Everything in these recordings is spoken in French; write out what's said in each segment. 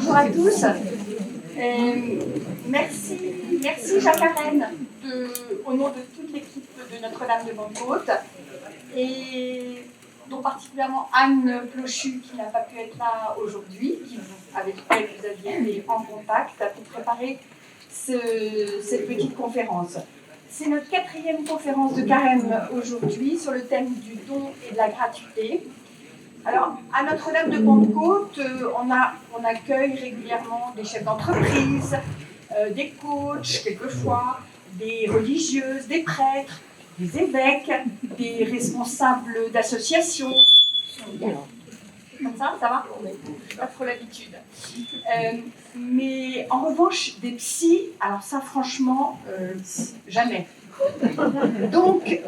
Bonjour à tous. Merci Jacques Arène, au nom de toute l'équipe de Notre-Dame de Pentecôte, et dont particulièrement Anne Plochu, qui n'a pas pu être là aujourd'hui, avec laquelle vous aviez été en contact pour préparer cette petite conférence. C'est notre 4e conférence de carême aujourd'hui sur le thème du don et de la gratuité. Alors, à Notre-Dame de Pentecôte, on accueille régulièrement des chefs d'entreprise, des coachs, quelquefois, des religieuses, des prêtres, des évêques, des responsables d'associations. Comme ça va? Pas trop l'habitude. Mais en revanche, des psys, alors ça, franchement, jamais. Donc,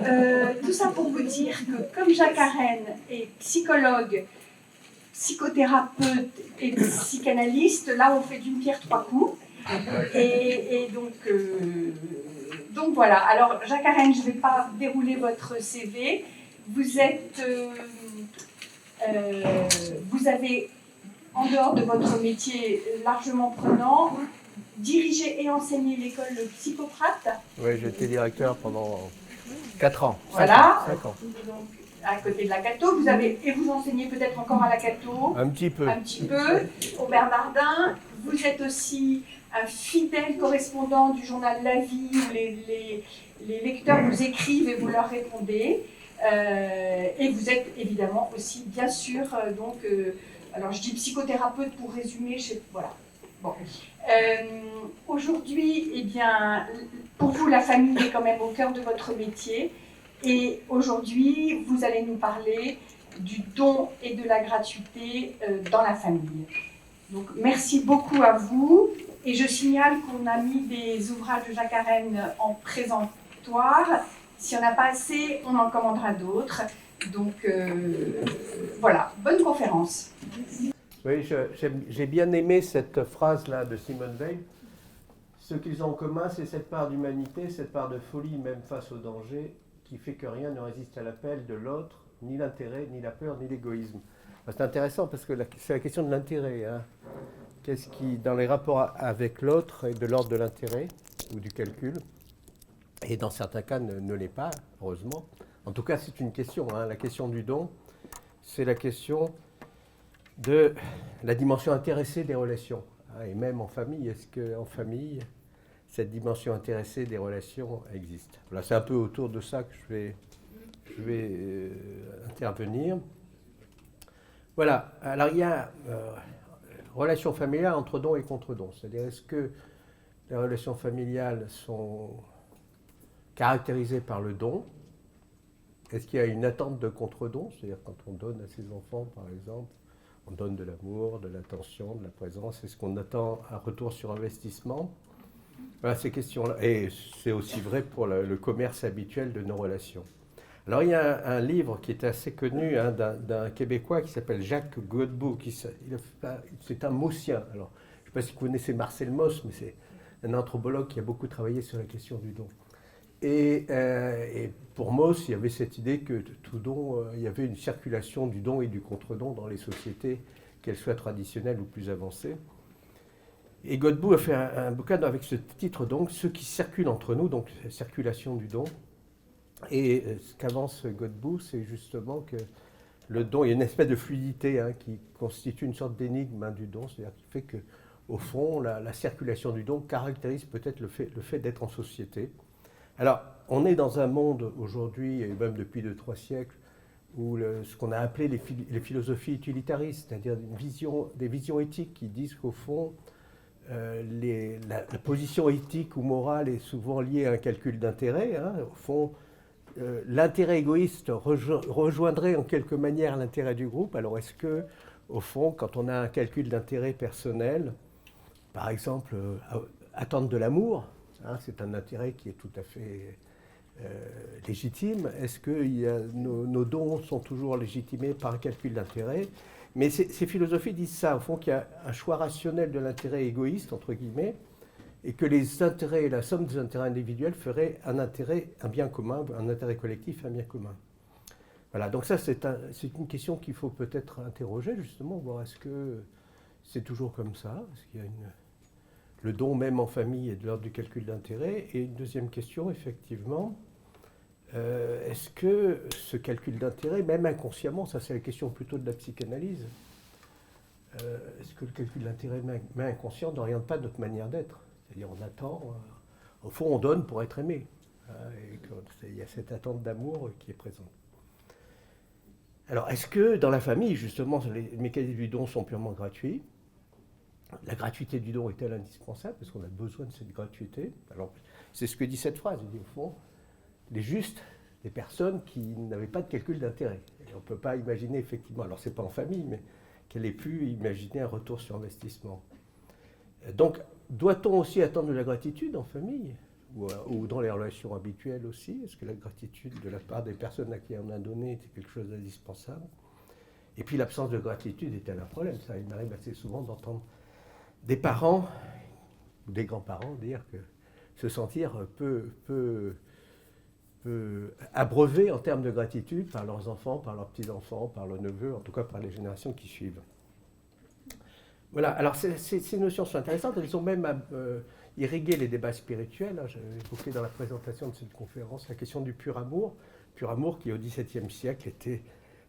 tout ça pour vous dire que comme Jacques Arène est psychologue, psychothérapeute et psychanalyste, là on fait d'une pierre 3 coups. Et donc voilà. Alors Jacques Arène, je ne vais pas dérouler votre CV. Vous avez, en dehors de votre métier largement prenant, dirigé et enseigné l'école Psychocrate. Oui, j'étais directeur pendant 4 ans. Voilà. 5 ans. Donc, à côté de la Cato, vous enseignez peut-être encore à la Cato. Un petit peu. Au Bernardin. Vous êtes aussi un fidèle correspondant du journal La Vie, où les lecteurs vous écrivent et vous leur répondez. Et vous êtes évidemment aussi, bien sûr, alors je dis psychothérapeute pour résumer, voilà. Bon. Aujourd'hui, eh bien, pour vous, la famille est quand même au cœur de votre métier. Et aujourd'hui, vous allez nous parler du don et de la gratuité dans la famille. Donc, merci beaucoup à vous. Et je signale qu'on a mis des ouvrages de Jacques Arène en présentoir. Si on n'a pas assez, on en commandera d'autres. Donc, voilà, bonne conférence. Oui, j'ai bien aimé cette phrase-là de Simone Weil. Ce qu'ils ont en commun, c'est cette part d'humanité, cette part de folie, même face au danger, qui fait que rien ne résiste à l'appel de l'autre, ni l'intérêt, ni la peur, ni l'égoïsme. C'est intéressant parce que c'est la question de l'intérêt. Hein. Qu'est-ce qui, dans les rapports avec l'autre, est de l'ordre de l'intérêt ou du calcul, et dans certains cas ne l'est pas, heureusement. En tout cas, c'est une question. Hein. La question du don, c'est la question de la dimension intéressée des relations. Et même en famille, est-ce qu'en famille, cette dimension intéressée des relations existe? Voilà, c'est un peu autour de ça que je vais intervenir. Voilà, alors il y a relation familiale entre don et contre-don. C'est-à-dire, est-ce que les relations familiales sont caractérisées par le don? Est-ce qu'il y a une attente de contre-don? C'est-à-dire, quand on donne à ses enfants, par exemple, on donne de l'amour, de l'attention, de la présence. Est-ce qu'on attend un retour sur investissement? Voilà ces questions-là. Et c'est aussi vrai pour le commerce habituel de nos relations. Alors, il y a un livre qui est assez connu hein, d'un Québécois qui s'appelle Jacques Godbout. C'est un Maussien. Alors, je ne sais pas si vous connaissez Marcel Mauss, mais c'est un anthropologue qui a beaucoup travaillé sur la question du don. Et pour Mauss, il y avait cette idée que tout don, il y avait une circulation du don et du contre-don dans les sociétés, qu'elles soient traditionnelles ou plus avancées. Et Godbout a fait un bouquin avec ce titre, donc, Ceux qui circulent entre nous, donc la circulation du don. Et ce qu'avance Godbout, c'est justement que le don, il y a une espèce de fluidité hein, qui constitue une sorte d'énigme hein, du don, c'est-à-dire qui fait qu'au fond, la circulation du don caractérise peut-être le fait d'être en société. Alors, on est dans un monde aujourd'hui, et même depuis 2-3 siècles, où ce qu'on a appelé les philosophies utilitaristes, c'est-à-dire des visions éthiques qui disent qu'au fond, la position éthique ou morale est souvent liée à un calcul d'intérêt. Hein. Au fond, l'intérêt égoïste rejoindrait en quelque manière l'intérêt du groupe. Alors, est-ce que, au fond, quand on a un calcul d'intérêt personnel, par exemple, attendre de l'amour, hein, c'est un intérêt qui est tout à fait légitime. Est-ce que nos dons sont toujours légitimés par un calcul d'intérêt? Mais ces philosophies disent ça, au fond, qu'il y a un choix rationnel de l'intérêt égoïste, entre guillemets, et que les intérêts, la somme des intérêts individuels ferait un bien commun, un intérêt collectif, un bien commun. Voilà, donc ça, c'est une question qu'il faut peut-être interroger, justement, voir est-ce que c'est toujours comme ça, parce qu'il y a le don même en famille est de l'ordre du calcul d'intérêt. Et une deuxième question, effectivement, est-ce que ce calcul d'intérêt, même inconsciemment, ça c'est la question plutôt de la psychanalyse, est-ce que le calcul d'intérêt même inconscient n'oriente pas notre manière d'être? C'est-à-dire on attend, au fond on donne pour être aimé, hein, et il y a cette attente d'amour qui est présente. Alors est-ce que dans la famille, justement, les mécanismes du don sont purement gratuits? La gratuité du don est-elle indispensable? Parce qu'on a besoin de cette gratuité. Alors c'est ce que dit cette phrase, il dit au fond, les justes, des personnes qui n'avaient pas de calcul d'intérêt. Et on ne peut pas imaginer effectivement, alors c'est pas en famille, mais qu'elle ait pu imaginer un retour sur investissement. Donc, doit-on aussi attendre de la gratitude en famille ou dans les relations habituelles aussi? Est-ce que la gratitude de la part des personnes à qui on a donné était quelque chose d'indispensable? Et puis l'absence de gratitude est-elle un problème? Ça, il m'arrive assez souvent d'entendre des parents ou des grands-parents dire que se sentir peu abreuvés en termes de gratitude par leurs enfants, par leurs petits-enfants, par leurs neveux, en tout cas par les générations qui suivent. Voilà, alors ces notions sont intéressantes, elles ont même irrigué les débats spirituels. J'avais évoqué dans la présentation de cette conférence la question du pur amour qui au XVIIe siècle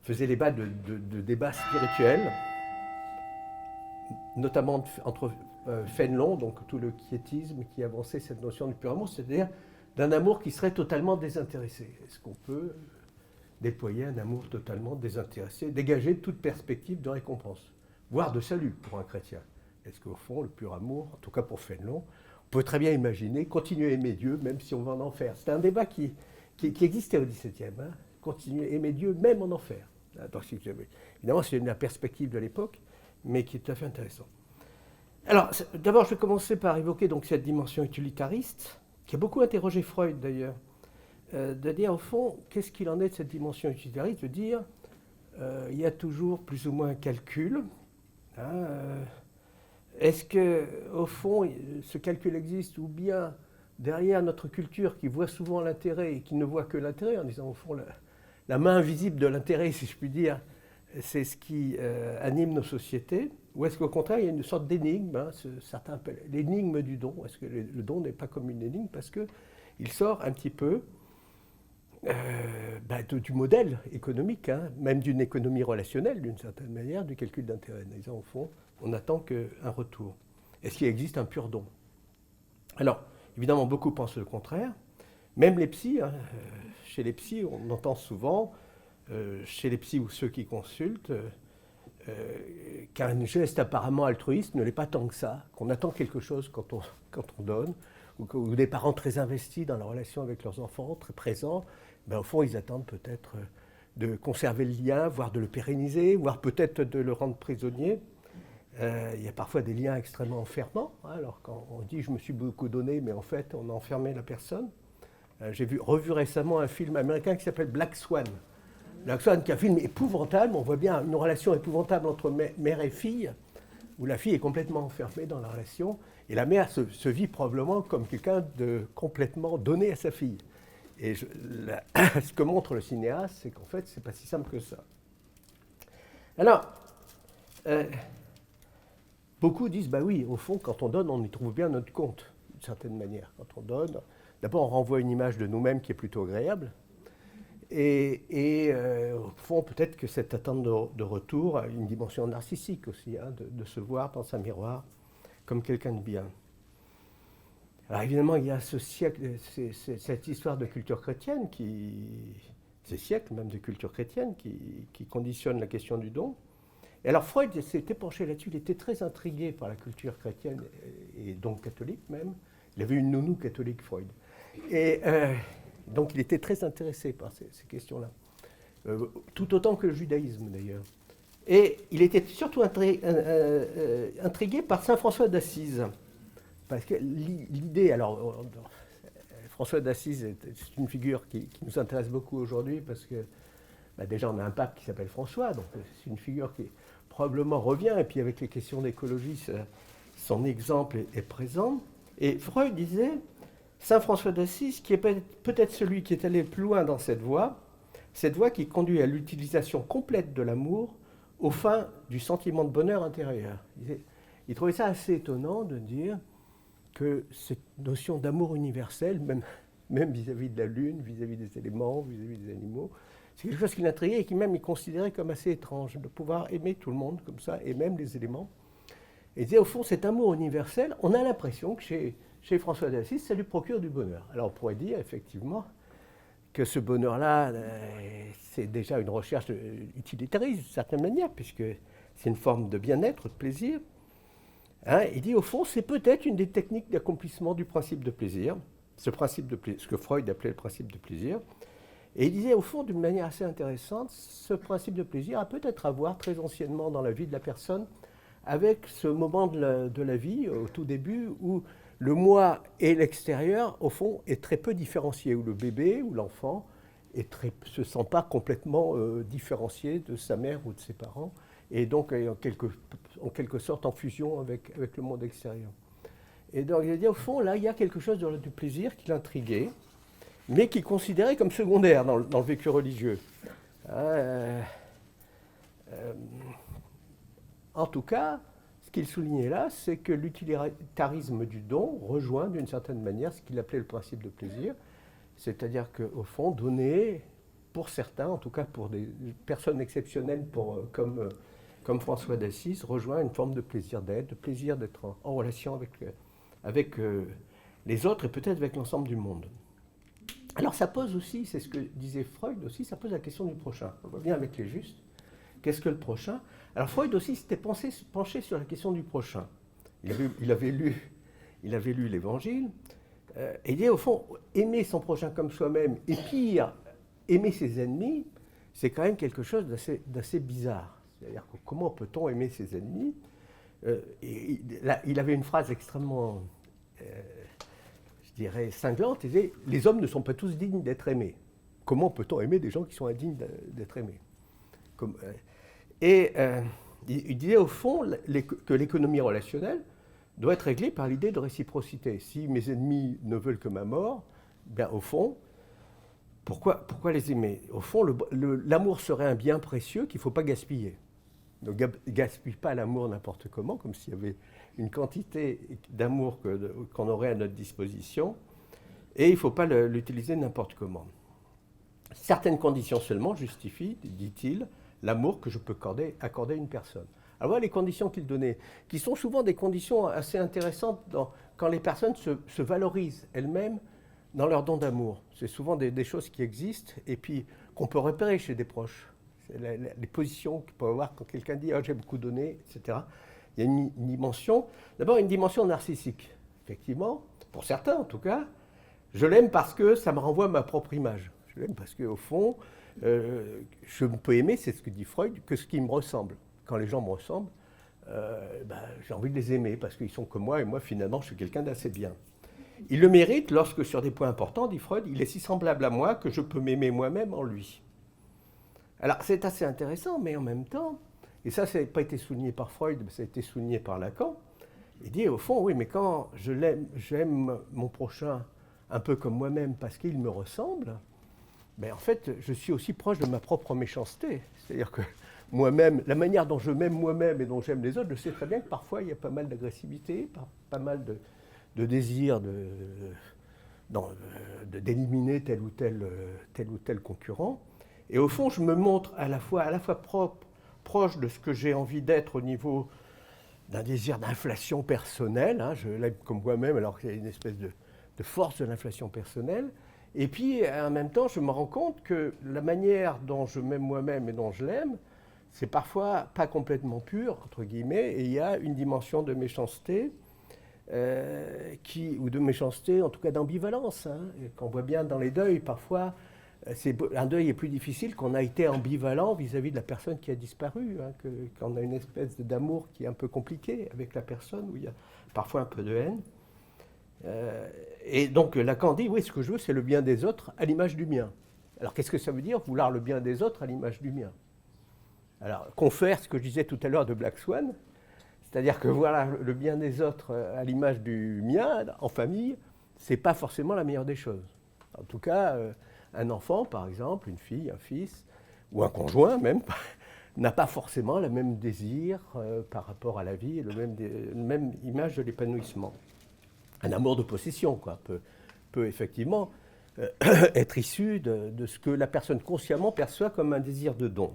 faisait les bas de débats spirituels, notamment entre Fénelon, donc tout le quiétisme qui avançait cette notion du pur amour, c'est-à-dire d'un amour qui serait totalement désintéressé. Est-ce qu'on peut déployer un amour totalement désintéressé, dégager toute perspective de récompense, voire de salut pour un chrétien? Est-ce qu'au fond, le pur amour, en tout cas pour Fénelon, on peut très bien imaginer continuer à aimer Dieu même si on va en enfer? C'est un débat qui existait au XVIIe, hein, continuer à aimer Dieu même en enfer. Donc, évidemment, c'est la perspective de l'époque, mais qui est tout à fait intéressant. Alors, d'abord, je vais commencer par évoquer donc cette dimension utilitariste, qui a beaucoup interrogé Freud d'ailleurs, de dire au fond, qu'est-ce qu'il en est de cette dimension utilitariste, de dire, il y a toujours plus ou moins un calcul. Hein, est-ce qu'au fond, ce calcul existe, ou bien derrière notre culture qui voit souvent l'intérêt et qui ne voit que l'intérêt, en disant au fond, la main invisible de l'intérêt, si je puis dire, c'est ce qui anime nos sociétés? Ou est-ce qu'au contraire, il y a une sorte d'énigme, hein, certains appellent l'énigme du don? Est-ce que le don n'est pas comme une énigme parce qu'il sort un petit peu du modèle économique, hein, même d'une économie relationnelle, d'une certaine manière, du calcul d'intérêt. Disons, au fond, on n'attend qu'un retour. Est-ce qu'il existe un pur don? Alors, évidemment, beaucoup pensent le contraire. Même les psys, hein, chez les psys, on entend souvent, chez les psys ou ceux qui consultent, qu'un geste apparemment altruiste ne l'est pas tant que ça, qu'on attend quelque chose quand on donne, ou des parents très investis dans la relation avec leurs enfants, très présents, au fond, ils attendent peut-être de conserver le lien, voire de le pérenniser, voire peut-être de le rendre prisonnier. Il y a parfois des liens extrêmement enfermants. Hein, alors quand on dit « je me suis beaucoup donné », mais en fait, on a enfermé la personne. J'ai revu récemment un film américain qui s'appelle Black Swan. Black Swan, qui est un film épouvantable. On voit bien une relation épouvantable entre mère et fille, où la fille est complètement enfermée dans la relation, et la mère se vit probablement comme quelqu'un de complètement donné à sa fille. Et ce que montre le cinéaste, c'est qu'en fait, c'est pas si simple que ça. Alors, beaucoup disent, oui, au fond, quand on donne, on y trouve bien notre compte, d'une certaine manière. Quand on donne, d'abord, on renvoie une image de nous-mêmes qui est plutôt agréable. Et au fond, peut-être que cette attente de retour a une dimension narcissique aussi, hein, de se voir dans un miroir comme quelqu'un de bien. Alors évidemment, il y a cette histoire de culture chrétienne, ces siècles même de culture chrétienne, qui conditionne la question du don. Et alors Freud s'était penché là-dessus, il était très intrigué par la culture chrétienne, et donc catholique même. Il avait une nounou catholique, Freud. Et donc il était très intéressé par ces questions-là, tout autant que le judaïsme d'ailleurs. Et il était surtout intrigué par saint François d'Assise. Parce que l'idée, alors François d'Assise, c'est une figure qui nous intéresse beaucoup aujourd'hui parce que déjà on a un pape qui s'appelle François, donc c'est une figure qui probablement revient, et puis avec les questions d'écologie, son exemple est présent. Et Freud disait, saint François d'Assise, qui est peut-être celui qui est allé plus loin dans cette voie qui conduit à l'utilisation complète de l'amour aux fins du sentiment de bonheur intérieur. Il disait, il trouvait ça assez étonnant de dire que cette notion d'amour universel, même vis-à-vis de la Lune, vis-à-vis des éléments, vis-à-vis des animaux, c'est quelque chose qui l'intriguait et qui même il considérait comme assez étrange, de pouvoir aimer tout le monde comme ça, et même les éléments. Et il disait, au fond, cet amour universel, on a l'impression que chez François d'Assise, ça lui procure du bonheur. Alors on pourrait dire, effectivement, que ce bonheur-là, c'est déjà une recherche utilitariste, d'une certaine manière, puisque c'est une forme de bien-être, de plaisir. Hein, il dit, au fond, c'est peut-être une des techniques d'accomplissement du principe de plaisir, ce que Freud appelait le principe de plaisir. Et il disait, au fond, d'une manière assez intéressante, ce principe de plaisir a peut-être à voir très anciennement dans la vie de la personne avec ce moment de la vie, au tout début, où le moi et l'extérieur, au fond, est très peu différencié, où le bébé ou l'enfant ne se sent pas complètement différencié de sa mère ou de ses parents, et donc en quelque sorte en fusion avec le monde extérieur. Et donc, il a dit, au fond, là, il y a quelque chose du plaisir qui l'intriguait, mais qui est considéré comme secondaire dans le vécu religieux. En tout cas, ce qu'il soulignait là, c'est que l'utilitarisme du don rejoint d'une certaine manière ce qu'il appelait le principe de plaisir, c'est-à-dire qu'au fond, donner, pour certains, en tout cas pour des personnes exceptionnelles comme François d'Assise, rejoint une forme de plaisir d'être, de plaisir d'être en relation avec les autres et peut-être avec l'ensemble du monde. Alors ça pose aussi, c'est ce que disait Freud aussi, ça pose la question du prochain. On voit bien avec les justes. Qu'est-ce que le prochain? Alors Freud aussi s'était penché sur la question du prochain. Il avait lu l'Évangile, et il dit au fond, aimer son prochain comme soi-même, et pire, aimer ses ennemis, c'est quand même quelque chose d'assez bizarre. C'est-à-dire que comment peut-on aimer ses ennemis? Il avait une phrase extrêmement, je dirais, cinglante, il disait, les hommes ne sont pas tous dignes d'être aimés. Comment peut-on aimer des gens qui sont indignes d'être aimés? Il disait au fond que l'économie relationnelle doit être réglée par l'idée de réciprocité. Si mes ennemis ne veulent que ma mort, bien au fond, pourquoi les aimer? Au fond, l'amour serait un bien précieux qu'il ne faut pas gaspiller. Ne gaspille pas l'amour n'importe comment, comme s'il y avait une quantité d'amour qu'on aurait à notre disposition, et il ne faut pas l'utiliser n'importe comment. Certaines conditions seulement justifient, dit-il, l'amour que je peux accorder à une personne. Alors voilà les conditions qu'il donnait, qui sont souvent des conditions assez intéressantes quand les personnes se valorisent elles-mêmes dans leur don d'amour. C'est souvent des choses qui existent et puis qu'on peut repérer chez des proches. C'est les positions qu'il peut avoir quand quelqu'un dit « Ah, j'ai beaucoup donné », etc. Il y a une dimension, d'abord une dimension narcissique. Effectivement, pour certains en tout cas, je l'aime parce que ça me renvoie à ma propre image. Je l'aime parce qu'au fond, je ne peux aimer, c'est ce que dit Freud, que ce qui me ressemble. Quand les gens me ressemblent, j'ai envie de les aimer parce qu'ils sont comme moi et moi finalement je suis quelqu'un d'assez bien. Il le mérite lorsque sur des points importants, dit Freud, il est si semblable à moi que je peux m'aimer moi-même en lui. Alors c'est assez intéressant, mais en même temps, et ça n'a pas été souligné par Freud, mais ça a été souligné par Lacan, il dit au fond, oui, mais quand j'aime mon prochain un peu comme moi-même parce qu'il me ressemble, en fait, je suis aussi proche de ma propre méchanceté. C'est-à-dire que moi-même, la manière dont je m'aime moi-même et dont j'aime les autres, je sais très bien que parfois il y a pas mal d'agressivité, pas mal de désir d'éliminer tel ou tel concurrent. Et au fond, je me montre à la fois proche de ce que j'ai envie d'être au niveau d'un désir d'inflation personnelle. Je l'aime comme moi-même, alors qu'il y a une espèce de force de l'inflation personnelle. Et puis, en même temps, je me rends compte que la manière dont je m'aime moi-même et dont je l'aime, c'est parfois pas complètement pur, entre guillemets, et il y a une dimension de méchanceté, ou de méchanceté, en tout cas d'ambivalence, qu'on voit bien dans les deuils. Parfois, un deuil est plus difficile qu'on a été ambivalent vis-à-vis de la personne qui a disparu, qu'on a une espèce d'amour qui est un peu compliqué avec la personne, où il y a parfois un peu de haine. Et donc Lacan dit, oui, ce que je veux, c'est le bien des autres à l'image du mien. Alors qu'est-ce que ça veut dire, vouloir le bien des autres à l'image du mien? Alors, confère ce que je disais tout à l'heure de Black Swan, c'est-à-dire que voilà, le bien des autres à l'image du mien, en famille, c'est pas forcément la meilleure des choses. En tout cas, un enfant, par exemple, une fille, un fils, ou un conjoint même, n'a pas forcément le même désir par rapport à la vie, et la même image de l'épanouissement. Un amour de possession, quoi, peut effectivement être issu de ce que la personne consciemment perçoit comme un désir de don.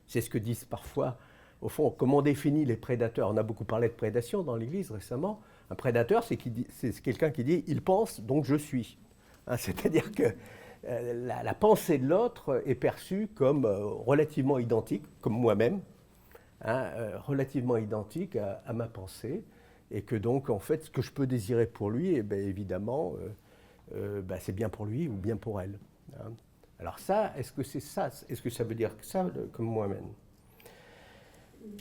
C'est ce que disent parfois, au fond, comment on définit les prédateurs. On a beaucoup parlé de prédation dans l'Église récemment. Un prédateur, c'est quelqu'un qui dit « il pense, donc je suis ». C'est-à-dire que la pensée de l'autre est perçue comme relativement identique, comme moi-même, relativement identique à ma pensée, et que donc, en fait, ce que je peux désirer pour lui, eh bien, évidemment, c'est bien pour lui ou bien pour elle. Alors ça, est-ce que c'est ça? Est-ce que ça veut dire ça, comme moi-même?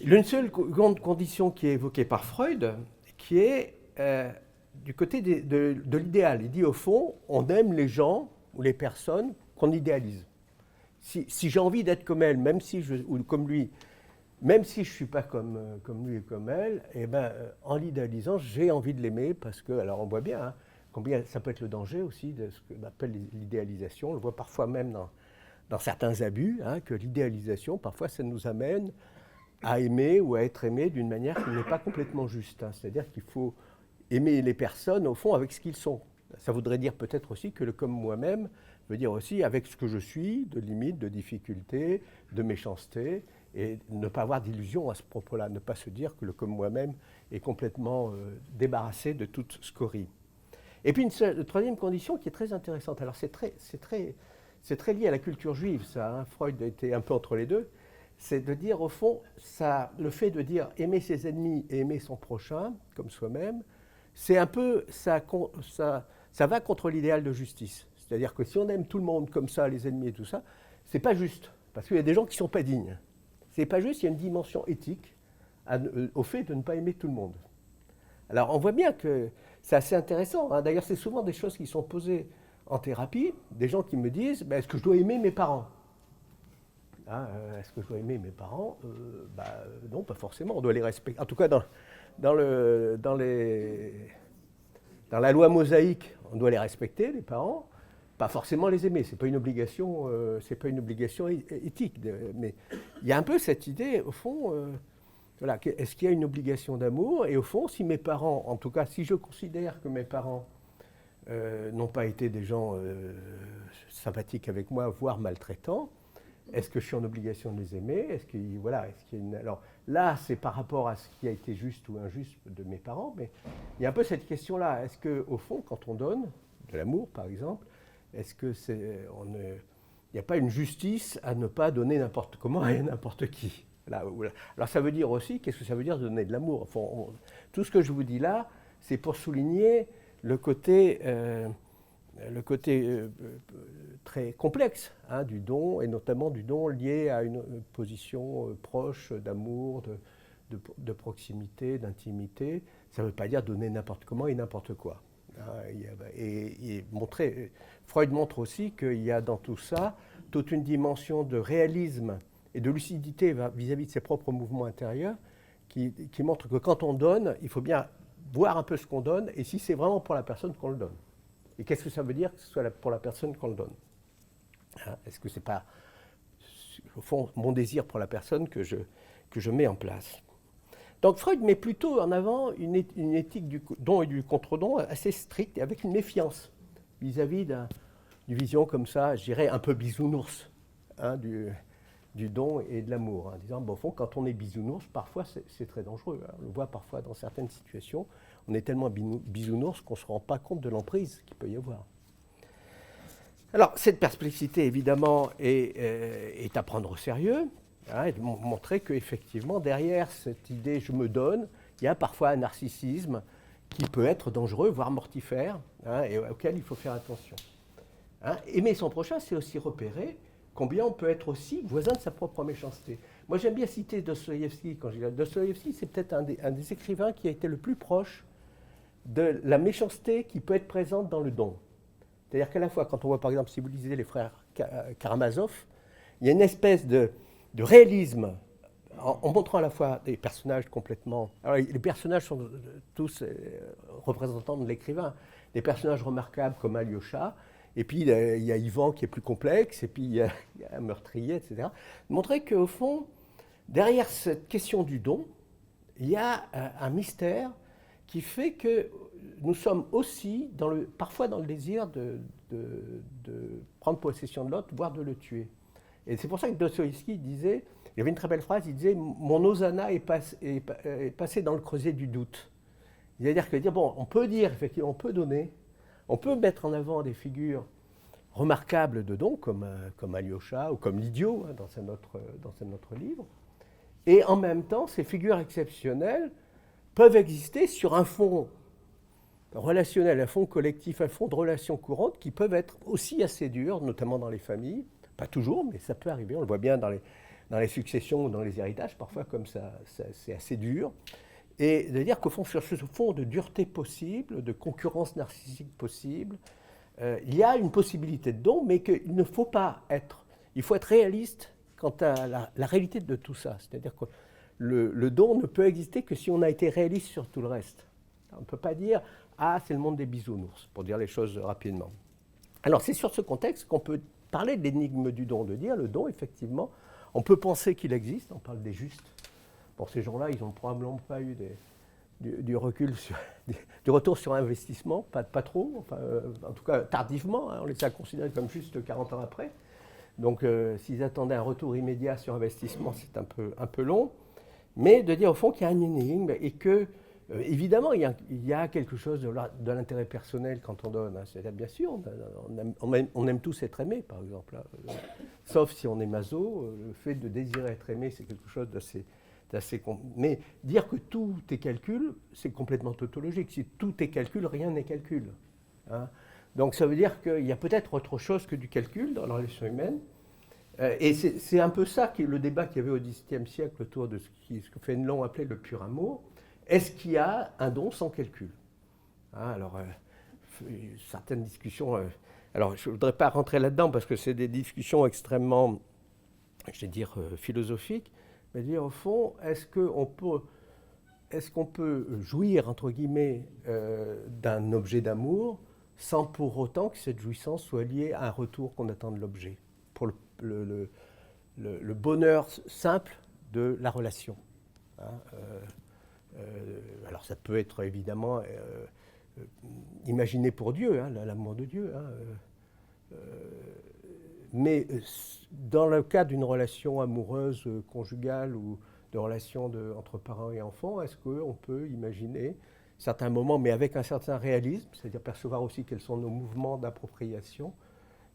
L'une seule grande condition qui est évoquée par Freud, qui est du côté de l'idéal. Il dit, au fond, on aime les gens ou les personnes qu'on idéalise. Si j'ai envie d'être comme elle, ou comme lui, même si je ne suis pas comme lui et comme elle, eh ben, en l'idéalisant, j'ai envie de l'aimer parce que, alors on voit bien, combien ça peut être le danger aussi de ce qu'on appelle l'idéalisation. On le voit parfois même dans certains abus, que l'idéalisation, parfois, ça nous amène à aimer ou à être aimé d'une manière qui n'est pas complètement juste. C'est-à-dire qu'il faut aimer les personnes, au fond, avec ce qu'ils sont. Ça voudrait dire peut-être aussi que le comme moi-même veut dire aussi avec ce que je suis, de limites, de difficultés, de méchanceté, et ne pas avoir d'illusion à ce propos-là, ne pas se dire que le comme moi-même est complètement débarrassé de toute scorie. Et puis une troisième condition qui est très intéressante, alors c'est très lié à la culture juive, ça, Freud était un peu entre les deux, c'est de dire au fond, le fait de dire aimer ses ennemis et aimer son prochain, comme soi-même, c'est un peu, ça va contre l'idéal de justice. C'est-à-dire que si on aime tout le monde comme ça, les ennemis et tout ça, c'est pas juste, parce qu'il y a des gens qui ne sont pas dignes. C'est pas juste, il y a une dimension éthique au fait de ne pas aimer tout le monde. Alors on voit bien que c'est assez intéressant. D'ailleurs, c'est souvent des choses qui sont posées en thérapie, des gens qui me disent est-ce que je dois aimer mes parents? Est-ce que je dois aimer mes parents? Non, pas forcément. On doit les respecter. En tout cas, dans la loi mosaïque, on doit les respecter, les parents. Pas forcément les aimer. C'est pas une obligation éthique. Mais il y a un peu cette idée, au fond. Voilà, est-ce qu'il y a une obligation d'amour? Et au fond, si mes parents, en tout cas, si je considère que mes parents n'ont pas été des gens sympathiques avec moi, voire maltraitants, est-ce que je suis en obligation de les aimer? Est-ce qu'il y a une... Alors là, c'est par rapport à ce qui a été juste ou injuste de mes parents, mais il y a un peu cette question-là. Est-ce qu'au fond, quand on donne de l'amour, par exemple, est-ce que il n'y a pas une justice à ne pas donner n'importe comment à n'importe qui? Alors ça veut dire aussi, qu'est-ce que ça veut dire de donner de l'amour? Enfin, tout ce que je vous dis là, c'est pour souligner le côté très complexe du don, et notamment du don lié à une position proche d'amour, de proximité, d'intimité. Ça ne veut pas dire donner n'importe comment et n'importe quoi. Freud montre aussi qu'il y a dans tout ça toute une dimension de réalisme et de lucidité vis-à-vis de ses propres mouvements intérieurs qui montre que quand on donne, il faut bien voir un peu ce qu'on donne et si c'est vraiment pour la personne qu'on le donne. Et qu'est-ce que ça veut dire que ce soit pour la personne qu'on le donne? Est-ce que ce n'est pas, au fond, mon désir pour la personne que je mets en place? Donc Freud met plutôt en avant une éthique du don et du contre-don assez stricte et avec une méfiance vis-à-vis d'une vision comme ça, je dirais un peu bisounours du don et de l'amour, en disant, au fond, quand on est bisounours, parfois c'est très dangereux. On le voit parfois dans certaines situations, on est tellement bisounours qu'on ne se rend pas compte de l'emprise qu'il peut y avoir. Alors, cette perplexité, évidemment, est à prendre au sérieux, et de montrer qu'effectivement, derrière cette idée « je me donne », il y a parfois un narcissisme qui peut être dangereux, voire mortifère, et auquel il faut faire attention. Aimer son prochain, c'est aussi repérer combien on peut être aussi voisin de sa propre méchanceté. Moi, j'aime bien citer Dostoïevski. Dostoïevski, c'est peut-être un des écrivains qui a été le plus proche de la méchanceté qui peut être présente dans le don. C'est-à-dire qu'à la fois, quand on voit, par exemple, si vous lisez les frères Karamazov, il y a une espèce de réalisme en montrant à la fois des personnages complètement... Alors, les personnages sont tous représentants de l'écrivain. Des personnages remarquables comme Alyosha, Et puis il y a Yvan qui est plus complexe, et puis il y a un meurtrier, etc. Montrer qu'au fond, derrière cette question du don, il y a un mystère qui fait que nous sommes aussi parfois dans le désir de prendre possession de l'autre, voire de le tuer. Et c'est pour ça que Dostoïevski disait, il y avait une très belle phrase, il disait « Mon Hosanna est passé dans le creuset du doute ». C'est-à-dire que bon, on peut dire, effectivement, on peut donner, on peut mettre en avant des figures remarquables de dons, comme Alyosha ou comme l'idiot, dans un autre livre. Et en même temps, ces figures exceptionnelles peuvent exister sur un fond relationnel, un fond collectif, un fond de relations courantes qui peuvent être aussi assez durs, notamment dans les familles. Pas toujours, mais ça peut arriver. On le voit bien dans les successions ou dans les héritages, parfois comme ça c'est assez dur. Et de dire qu'au fond, sur ce fond de dureté possible, de concurrence narcissique possible, il y a une possibilité de don, mais qu'il ne faut pas être. Il faut être réaliste quant à la réalité de tout ça. C'est-à-dire que le don ne peut exister que si on a été réaliste sur tout le reste. On ne peut pas dire « Ah, c'est le monde des bisounours », pour dire les choses rapidement. Alors, c'est sur ce contexte qu'on peut parler de l'énigme du don, de dire le don, effectivement, on peut penser qu'il existe, on parle des justes. Pour ces gens-là, ils n'ont probablement pas eu du recul, du retour sur investissement, pas trop, enfin, en tout cas tardivement, hein, on les a considérés comme juste 40 ans après. Donc s'ils attendaient un retour immédiat sur investissement, c'est un peu long. Mais de dire au fond qu'il y a une énigme et que, évidemment, il y a quelque chose de l'intérêt personnel quand on donne. Hein. C'est-à-dire, bien sûr, on aime tous être aimé, par exemple. Hein. Sauf si on est maso, le fait de désirer être aimé, c'est quelque chose d'assez... Mais dire que tout est calcul, c'est complètement tautologique. Si tout est calcul, rien n'est calcul. Hein. Donc ça veut dire qu'il y a peut-être autre chose que du calcul dans la relation humaine. Et c'est un peu ça le débat qu'il y avait au XVIIe siècle autour de ce que Fénelon appelait le pur amour. Est-ce qu'il y a un don sans calcul? Hein, alors, certaines discussions... alors, je ne voudrais pas rentrer là-dedans parce que c'est des discussions extrêmement, je vais dire, philosophiques. Mais dire au fond, est-ce qu'on peut jouir, entre guillemets, d'un objet d'amour sans pour autant que cette jouissance soit liée à un retour qu'on attend de l'objet, pour le bonheur simple de la relation. Hein, alors ça peut être évidemment imaginé pour Dieu, hein, l'amour de Dieu, hein, mais dans le cas d'une relation amoureuse, conjugale ou de relation entre parents et enfants, est-ce qu'on peut imaginer certains moments, mais avec un certain réalisme, c'est-à-dire percevoir aussi quels sont nos mouvements d'appropriation,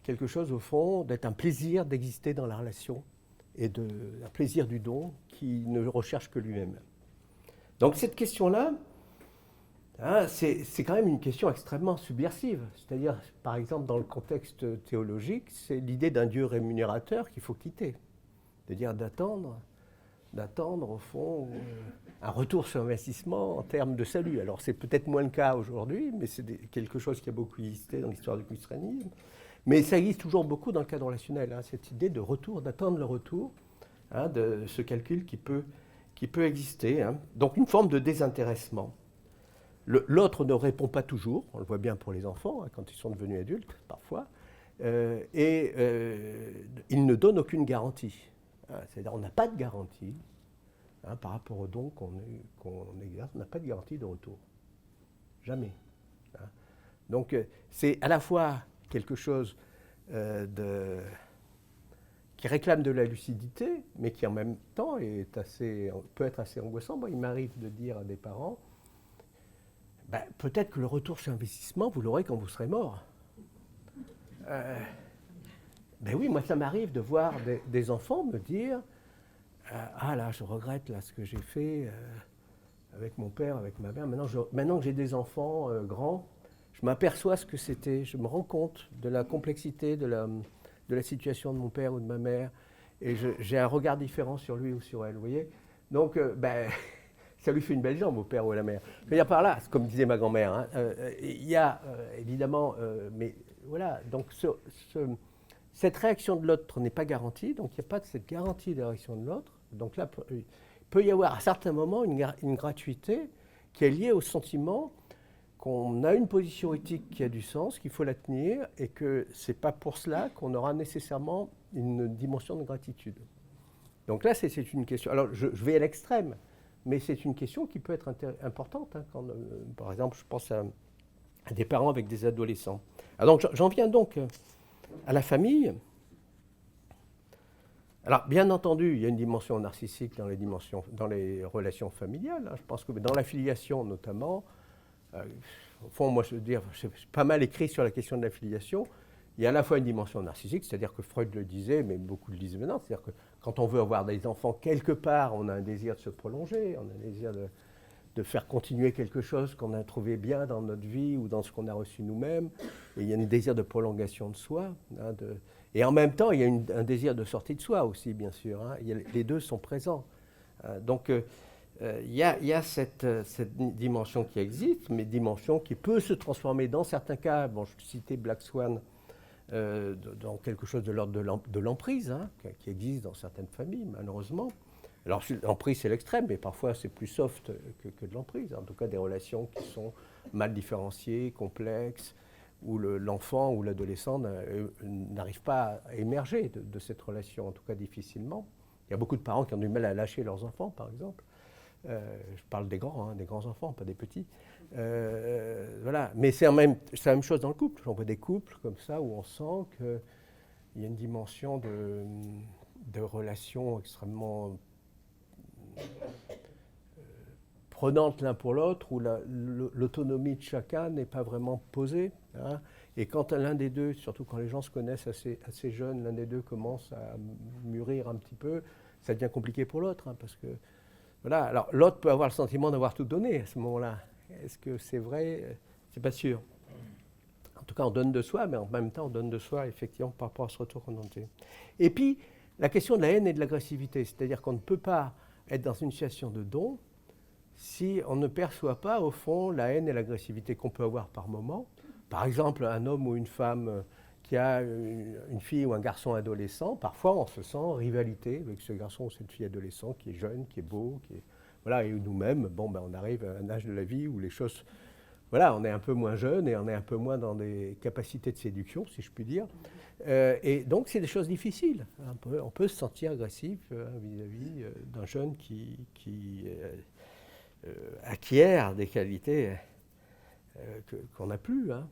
quelque chose au fond d'être un plaisir d'exister dans la relation et un plaisir du don qui ne recherche que lui-même. Donc cette question-là, hein, c'est quand même une question extrêmement subversive. C'est-à-dire, par exemple, dans le contexte théologique, c'est l'idée d'un Dieu rémunérateur qu'il faut quitter. C'est-à-dire d'attendre au fond, un retour sur investissement en termes de salut. Alors, c'est peut-être moins le cas aujourd'hui, mais c'est quelque chose qui a beaucoup existé dans l'histoire du christianisme. Mais ça existe toujours beaucoup dans le cadre relationnel, hein, cette idée de retour, d'attendre le retour, hein, de ce calcul qui peut exister. Hein. Donc, une forme de désintéressement. L'autre ne répond pas toujours, on le voit bien pour les enfants, hein, quand ils sont devenus adultes, parfois, et ils ne donnent aucune garantie. Hein, c'est-à-dire qu'on n'a pas de garantie, hein, par rapport au don qu'on exerce, on n'a pas de garantie de retour. Jamais. Hein. Donc c'est à la fois quelque chose qui réclame de la lucidité, mais qui en même temps peut être assez angoissant. Moi, il m'arrive de dire à des parents, ben, peut-être que le retour sur investissement, vous l'aurez quand vous serez mort. Ben oui, moi ça m'arrive de voir des enfants me dire ah là, je regrette là, ce que j'ai fait avec mon père, avec ma mère. Maintenant que j'ai des enfants grands, je m'aperçois ce que c'était. Je me rends compte de la complexité de la situation de mon père ou de ma mère. Et j'ai un regard différent sur lui ou sur elle, vous voyez. Donc, ça lui fait une belle jambe au père ou à la mère. Je veux dire par là, comme disait ma grand-mère, hein, il y a évidemment, mais voilà, donc cette réaction de l'autre n'est pas garantie, donc il n'y a pas de cette garantie de la réaction de l'autre. Donc là, il peut y avoir à certains moments une gratuité qui est liée au sentiment qu'on a une position éthique qui a du sens, qu'il faut la tenir, et que ce n'est pas pour cela qu'on aura nécessairement une dimension de gratitude. Donc là, c'est une question. Alors, je vais à l'extrême, mais c'est une question qui peut être importante. Hein, quand, par exemple, je pense à des parents avec des adolescents. Alors, donc, j'en viens donc à la famille. Alors, bien entendu, il y a une dimension narcissique dans les relations familiales. Hein. Je pense que dans la filiation, notamment, au fond, moi, je veux dire, j'ai pas mal écrit sur la question de la filiation. Il y a à la fois une dimension narcissique, c'est-à-dire que Freud le disait, mais beaucoup le disent maintenant, c'est-à-dire que quand on veut avoir des enfants, quelque part, on a un désir de se prolonger, on a un désir de faire continuer quelque chose qu'on a trouvé bien dans notre vie ou dans ce qu'on a reçu nous-mêmes. Et il y a un désir de prolongation de soi. Hein, et en même temps, il y a un désir de sortie de soi aussi, bien sûr. Hein. Les deux sont présents. Donc, il y a cette dimension qui existe, mais dimension qui peut se transformer dans certains cas. Bon, je citais Black Swan, dans quelque chose de l'ordre de l'emprise, hein, qui existe dans certaines familles, malheureusement. Alors, l'emprise, c'est l'extrême, mais parfois, c'est plus soft que de l'emprise. En tout cas, des relations qui sont mal différenciées, complexes, où l'enfant ou l'adolescent n'arrive pas à émerger de cette relation, en tout cas difficilement. Il y a beaucoup de parents qui ont du mal à lâcher leurs enfants, par exemple. Je parle des grands, hein, des grands enfants, pas des petits. Voilà. Mais c'est la même chose dans le couple. J'en vois des couples comme ça où on sent qu'il y a une dimension de relation extrêmement prenante l'un pour l'autre, où l'autonomie de chacun n'est pas vraiment posée. Hein. Et quand l'un des deux, surtout quand les gens se connaissent assez jeunes, l'un des deux commence à mûrir un petit peu, ça devient compliqué pour l'autre, hein, parce que voilà. Alors l'autre peut avoir le sentiment d'avoir tout donné à ce moment-là. Est-ce que c'est vrai? C'est pas sûr. En tout cas, on donne de soi, mais en même temps, on donne de soi, effectivement, par rapport à ce retour qu'on donne. Et puis, la question de la haine et de l'agressivité, c'est-à-dire qu'on ne peut pas être dans une situation de don si on ne perçoit pas, au fond, la haine et l'agressivité qu'on peut avoir par moment. Par exemple, un homme ou une femme qui a une fille ou un garçon adolescent, parfois on se sent en rivalité avec ce garçon ou cette fille adolescent qui est jeune, qui est beau, voilà, et nous-mêmes, on arrive à un âge de la vie où les choses, voilà, on est un peu moins jeune et on est un peu moins dans des capacités de séduction, si je puis dire. Et donc, c'est des choses difficiles. On peut se sentir agressif vis-à-vis d'un jeune qui acquiert des qualités qu'on n'a plus. Hein.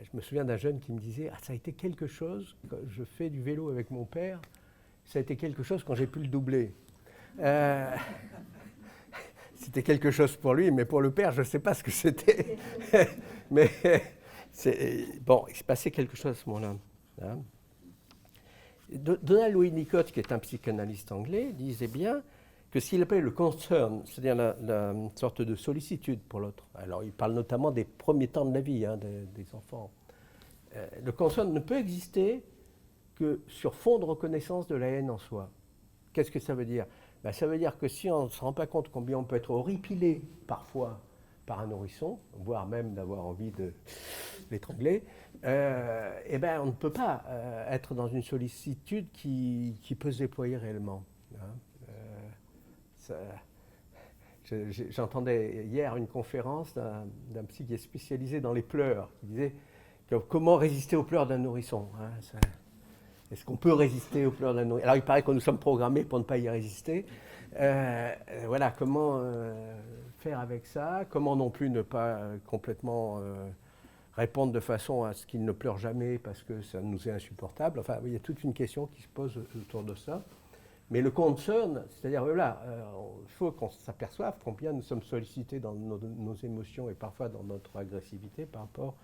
Je me souviens d'un jeune qui me disait « ça a été quelque chose, quand je fais du vélo avec mon père, ça a été quelque chose quand j'ai pu le doubler. » C'était quelque chose pour lui, mais pour le père, je ne sais pas ce que c'était. Mais bon, il s'est passé quelque chose à ce moment-là. Hein. Donald Winnicott, qui est un psychanalyste anglais, disait bien que ce qu'il appelait le concern, c'est-à-dire la sorte de sollicitude pour l'autre. Alors, il parle notamment des premiers temps de la vie, hein, des enfants. Le concern ne peut exister que sur fond de reconnaissance de la haine en soi. Qu'est-ce que ça veut dire? Ça veut dire que si on ne se rend pas compte combien on peut être horripilé parfois par un nourrisson, voire même d'avoir envie de l'étrangler, on ne peut pas être dans une sollicitude qui peut se déployer réellement. Hein. J'entendais hier une conférence d'un psy qui est spécialisé dans les pleurs, qui disait comment résister aux pleurs d'un nourrisson. Hein, est-ce qu'on peut résister aux pleurs d'un nourrisson? Alors il paraît que nous sommes programmés pour ne pas y résister. Voilà, comment faire avec ça? Comment non plus ne pas complètement répondre de façon à ce qu'il ne pleure jamais parce que ça nous est insupportable. Enfin, il y a toute une question qui se pose autour de ça. Mais le concern, c'est-à-dire, voilà, il faut qu'on s'aperçoive combien nous sommes sollicités dans nos émotions et parfois dans notre agressivité par rapport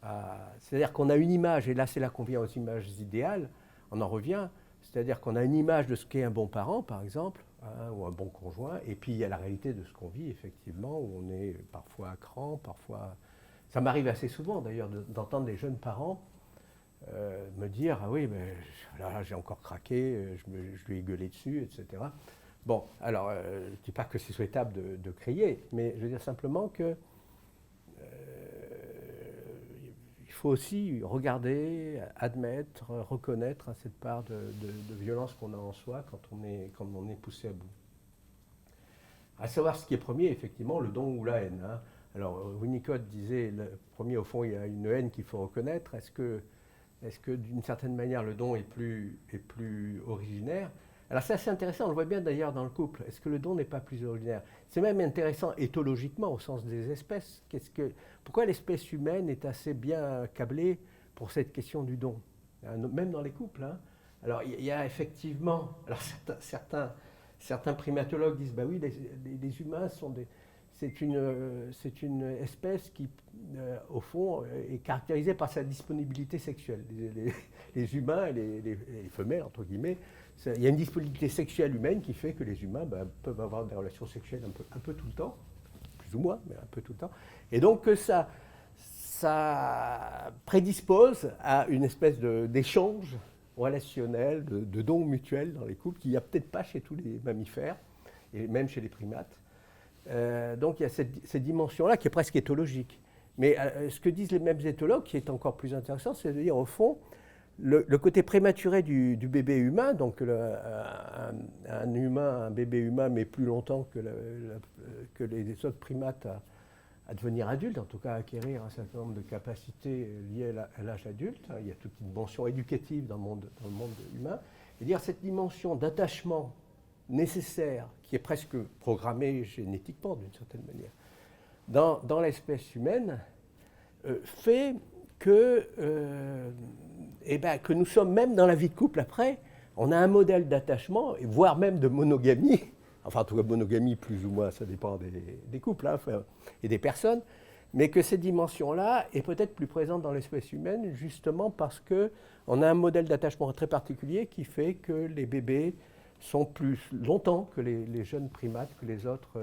à... C'est-à-dire qu'on a une image, et là c'est là qu'on vient aux images idéales, on en revient, c'est-à-dire qu'on a une image de ce qu'est un bon parent, par exemple, hein, ou un bon conjoint, et puis il y a la réalité de ce qu'on vit, effectivement, où on est parfois à cran, parfois... Ça m'arrive assez souvent, d'ailleurs, d'entendre des jeunes parents me dire « Ah oui, mais là, j'ai encore craqué, je lui ai gueulé dessus, etc. » Bon, alors, je ne dis pas que c'est souhaitable de crier, mais je veux dire simplement que il faut aussi regarder, admettre, reconnaître cette part de violence qu'on a en soi quand on est poussé à bout. À savoir ce qui est premier, effectivement, le don ou la haine. Hein. Alors, Winnicott disait, le premier, au fond, il y a une haine qu'il faut reconnaître. Est-ce que d'une certaine manière, le don est plus originaire? Alors ça, c'est intéressant, on le voit bien d'ailleurs dans le couple. Est-ce que le don n'est pas plus originaire? C'est même intéressant éthologiquement, au sens des espèces. Pourquoi l'espèce humaine est assez bien câblée pour cette question du don? Même dans les couples. Hein. Alors, il y a effectivement... Alors, certains primatologues disent, bah oui, les humains sont des... C'est une espèce qui, au fond, est caractérisée par sa disponibilité sexuelle. Les humains et les femelles, entre guillemets, il y a une disponibilité sexuelle humaine qui fait que les humains peuvent avoir des relations sexuelles un peu tout le temps, plus ou moins, mais un peu tout le temps. Et donc, ça prédispose à une espèce d'échange relationnel, de don mutuel dans les couples, qu'il n'y a peut-être pas chez tous les mammifères, et même chez les primates. Donc il y a cette dimension-là qui est presque éthologique. Mais ce que disent les mêmes éthologues, qui est encore plus intéressant, c'est de dire au fond, le côté prématuré du bébé humain, donc un bébé humain met plus longtemps que les autres primates à devenir adulte, en tout cas à acquérir un certain nombre de capacités liées à l'âge adulte. Il y a toute une dimension éducative dans le monde humain. Et dire cette dimension d'attachement nécessaire, qui est presque programmée génétiquement d'une certaine manière, dans l'espèce humaine, fait que nous sommes, même dans la vie de couple après, on a un modèle d'attachement, voire même de monogamie, enfin en tout cas monogamie plus ou moins, ça dépend des couples et des personnes, mais que cette dimension-là est peut-être plus présente dans l'espèce humaine, justement parce qu'on a un modèle d'attachement très particulier qui fait que les bébés sont plus longtemps que les jeunes primates, que les autres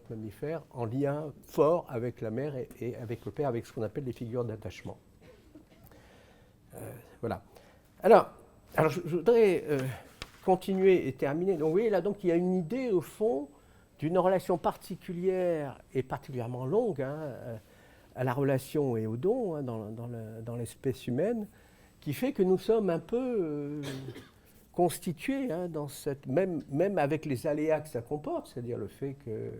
mammifères, en lien fort avec la mère et avec le père, avec ce qu'on appelle les figures d'attachement. Voilà. Alors je voudrais continuer et terminer. Donc vous voyez là, donc, il y a une idée au fond d'une relation particulière et particulièrement longue à la relation et au don dans l'espèce humaine, qui fait que nous sommes un peu... constitué dans cette, même avec les aléas que ça comporte, c'est-à-dire le fait que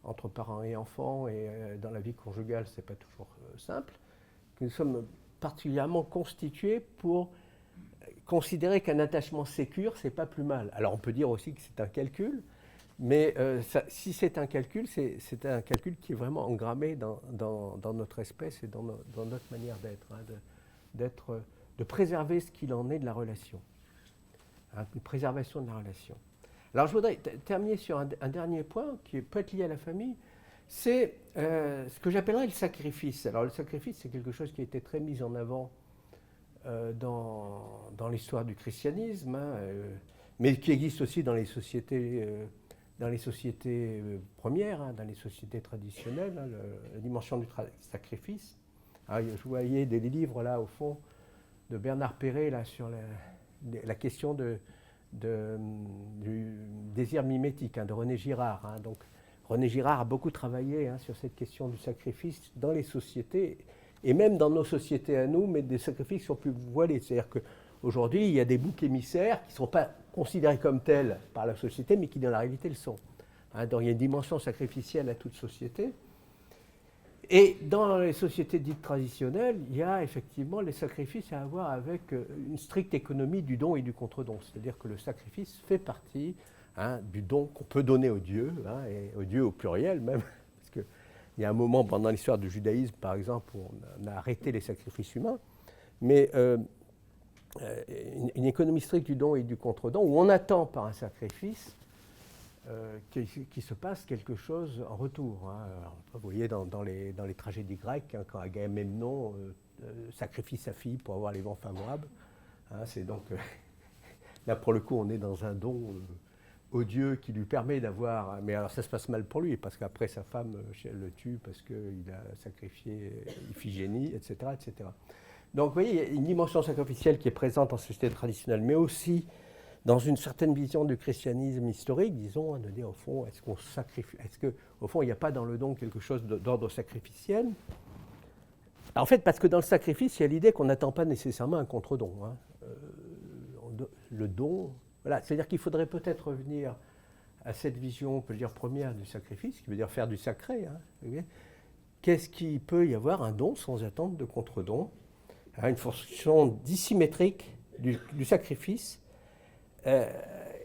entre parents et enfants et dans la vie conjugale, c'est pas toujours simple, que nous sommes particulièrement constitués pour considérer qu'un attachement sécure, c'est pas plus mal. Alors on peut dire aussi que c'est un calcul, mais si c'est un calcul, c'est un calcul qui est vraiment engrammé dans notre espèce et dans notre manière d'être, de préserver ce qu'il en est de la relation. Une préservation de la relation. Alors je voudrais terminer sur un dernier point qui peut être lié à la famille, c'est ce que j'appellerais le sacrifice. Alors le sacrifice, c'est quelque chose qui a été très mis en avant dans l'histoire du christianisme, mais qui existe aussi dans les sociétés premières, dans les sociétés traditionnelles, la dimension du sacrifice. Alors, je voyais des livres là au fond de Bernard Perret là sur la question du désir mimétique de René Girard. Donc, René Girard a beaucoup travaillé sur cette question du sacrifice dans les sociétés, et même dans nos sociétés à nous, mais des sacrifices qui sont plus voilés. C'est-à-dire qu'aujourd'hui, il y a des boucs émissaires qui ne sont pas considérés comme tels par la société, mais qui dans la réalité le sont. Donc il y a une dimension sacrificielle à toute société. Et dans les sociétés dites traditionnelles, il y a effectivement les sacrifices à avoir avec une stricte économie du don et du contre-don. C'est-à-dire que le sacrifice fait partie du don qu'on peut donner aux dieux, et aux dieux au pluriel même. Parce qu'il y a un moment pendant l'histoire du judaïsme, par exemple, où on a arrêté les sacrifices humains. Mais une économie stricte du don et du contre-don, où on attend par un sacrifice qu'il se passe quelque chose en retour. Alors, vous voyez dans les tragédies grecques, quand Agamemnon sacrifie sa fille pour avoir les vents favorables, c'est donc là pour le coup on est dans un don au dieu qui lui permet d'avoir, mais alors ça se passe mal pour lui parce qu'après sa femme le tue parce qu'il a sacrifié Iphigénie, etc., etc. Donc vous voyez, il y a une dimension sacrificielle qui est présente en société traditionnelle, mais aussi dans une certaine vision du christianisme historique, disons, de dire au fond, est-ce qu'on sacrifie, est-ce qu'au fond, il n'y a pas dans le don quelque chose d'ordre sacrificiel? En fait, parce que dans le sacrifice, il y a l'idée qu'on n'attend pas nécessairement un contre-don. Le don, voilà, c'est-à-dire qu'il faudrait peut-être revenir à cette vision, on peut dire, première du sacrifice, qui veut dire faire du sacré, qu'est-ce qu'il peut y avoir un don sans attente de contre-don, une fonction dissymétrique du sacrifice,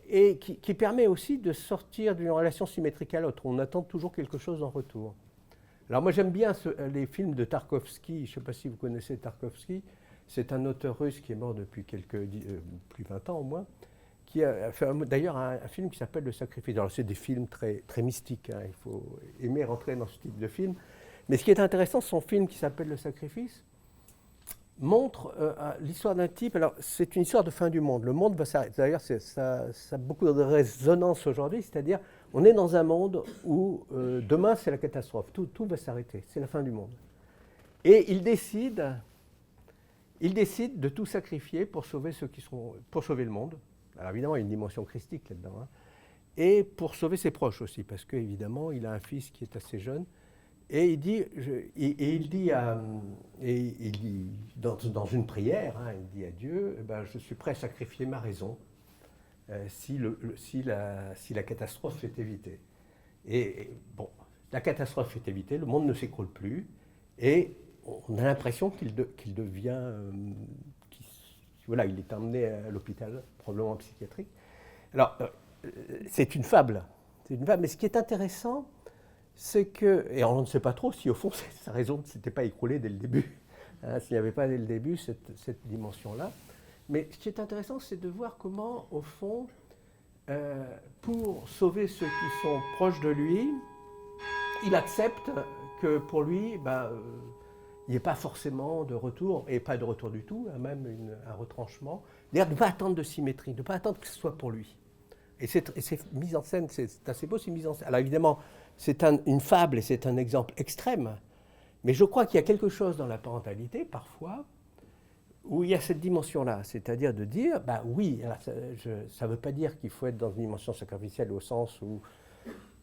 et qui permet aussi de sortir d'une relation symétrique à l'autre. On attend toujours quelque chose en retour. Alors moi j'aime bien les films de Tarkovsky, je ne sais pas si vous connaissez Tarkovsky, c'est un auteur russe qui est mort depuis plus de 20 ans au moins, qui a fait d'ailleurs un film qui s'appelle Le Sacrifice. Alors c'est des films très, très mystiques, hein, il faut aimer rentrer dans ce type de film. Mais ce qui est intéressant, son film qui s'appelle Le Sacrifice montre l'histoire d'un type. Alors c'est une histoire de fin du monde. Le monde va s'arrêter. D'ailleurs ça a beaucoup de résonance aujourd'hui, c'est-à-dire on est dans un monde où demain c'est la catastrophe. Tout va s'arrêter, c'est la fin du monde. Et il décide de tout sacrifier pour sauver pour sauver le monde. Alors évidemment, il y a une dimension christique là-dedans, hein, et pour sauver ses proches aussi, parce qu'évidemment, il a un fils qui est assez jeune, et il dit, dans une prière, hein, il dit à Dieu, je suis prêt à sacrifier ma raison si la catastrophe est évitée. Et bon, la catastrophe est évitée, le monde ne s'écroule plus, et on a l'impression qu'il devient... Voilà, il est emmené à l'hôpital, probablement psychiatrique. Alors, c'est une fable. Mais ce qui est intéressant, c'est que... Et on ne sait pas trop si, au fond, sa raison ne s'était pas écroulée dès le début. Hein, s'il n'y avait pas dès le début cette dimension-là. Mais ce qui est intéressant, c'est de voir comment, au fond, pour sauver ceux qui sont proches de lui, il accepte que pour lui... il n'y a pas forcément de retour, et pas de retour du tout, hein, même un retranchement. D'ailleurs, de ne pas attendre de symétrie, de ne pas attendre que ce soit pour lui. Et c'est mise en scène, c'est assez beau, c'est mise en scène. Alors évidemment, c'est une fable et c'est un exemple extrême, mais je crois qu'il y a quelque chose dans la parentalité, parfois, où il y a cette dimension-là, c'est-à-dire de dire, oui, ça ne veut pas dire qu'il faut être dans une dimension sacrificielle au sens où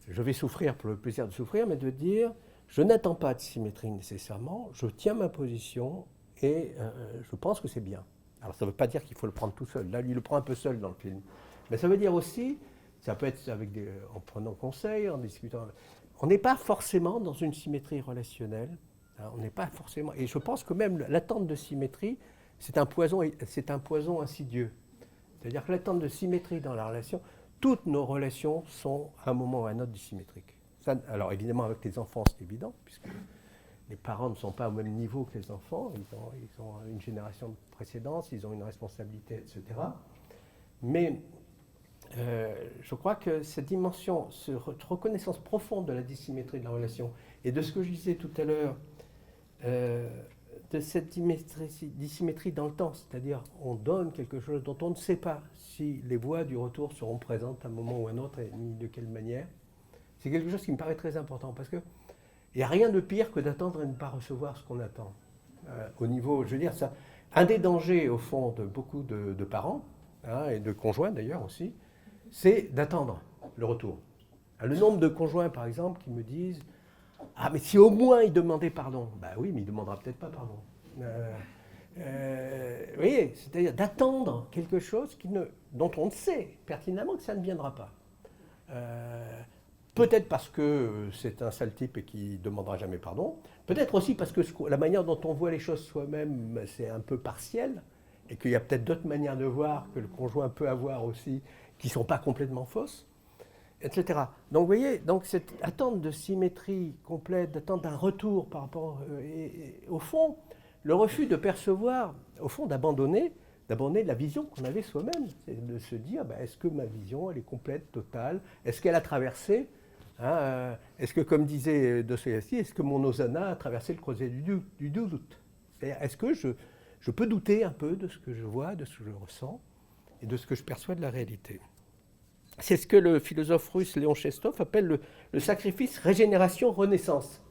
je vais souffrir pour le plaisir de souffrir, mais de dire... Je n'attends pas de symétrie nécessairement, je tiens ma position et je pense que c'est bien. Alors ça ne veut pas dire qu'il faut le prendre tout seul, là lui il le prend un peu seul dans le film. Mais ça veut dire aussi, ça peut être en prenant conseil, en discutant. On n'est pas forcément dans une symétrie relationnelle, hein, on n'est pas forcément. Et je pense que même l'attente de symétrie, c'est un poison insidieux. C'est-à-dire que l'attente de symétrie dans la relation, toutes nos relations sont à un moment ou à un autre dissymétriques. Ça, alors évidemment avec les enfants c'est évident, puisque les parents ne sont pas au même niveau que les enfants, ils ont une génération de précédence, ils ont une responsabilité, etc. Mais je crois que cette dimension, cette reconnaissance profonde de la dissymétrie de la relation, et de ce que je disais tout à l'heure, de cette dissymétrie dans le temps, c'est-à-dire on donne quelque chose dont on ne sait pas si les voies du retour seront présentes à un moment ou à un autre, et ni de quelle manière. C'est quelque chose qui me paraît très important, parce qu'il n'y a rien de pire que d'attendre et de ne pas recevoir ce qu'on attend. Au niveau, je veux dire, ça, un des dangers, au fond, de beaucoup de parents, hein, et de conjoints d'ailleurs aussi, c'est d'attendre le retour. Le nombre de conjoints, par exemple, qui me disent « Ah, mais si au moins il demandait pardon !» Oui, mais il ne demandera peut-être pas pardon. Vous voyez, c'est-à-dire d'attendre quelque chose dont on sait pertinemment que ça ne viendra pas. Peut-être parce que c'est un sale type et qu'il ne demandera jamais pardon. Peut-être aussi parce que la manière dont on voit les choses soi-même, c'est un peu partiel. Et qu'il y a peut-être d'autres manières de voir que le conjoint peut avoir aussi, qui ne sont pas complètement fausses, etc. Donc vous voyez, donc cette attente de symétrie complète, d'attente d'un retour par rapport... et au fond, le refus de percevoir, au fond d'abandonner la vision qu'on avait soi-même. C'est de se dire, est-ce que ma vision, elle est complète, totale? Est-ce qu'elle a traversé est-ce que, comme disait Dostoïevski, est-ce que mon Hosanna a traversé le creuset du doute? C'est-à-dire, est-ce que je peux douter un peu de ce que je vois, de ce que je ressens et de ce que je perçois de la réalité? C'est ce que le philosophe russe Léon Chestov appelle le sacrifice régénération-renaissance.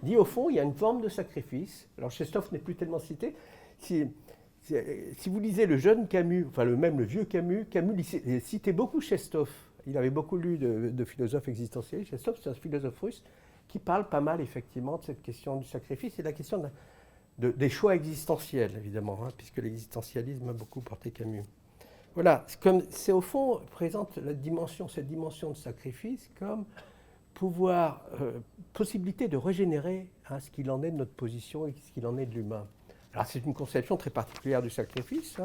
Il dit, au fond, il y a une forme de sacrifice. Alors, Chestov n'est plus tellement cité. Si vous lisez le jeune Camus, enfin même le vieux Camus citait beaucoup Chestov. Il avait beaucoup lu de philosophes existentialistes. Chestov, c'est un philosophe russe qui parle pas mal, effectivement, de cette question du sacrifice et de la question des choix existentiels, évidemment, hein, puisque l'existentialisme a beaucoup porté Camus. Voilà, c'est au fond, présente cette dimension de sacrifice comme possibilité de régénérer ce qu'il en est de notre position et ce qu'il en est de l'humain. Alors c'est une conception très particulière du sacrifice,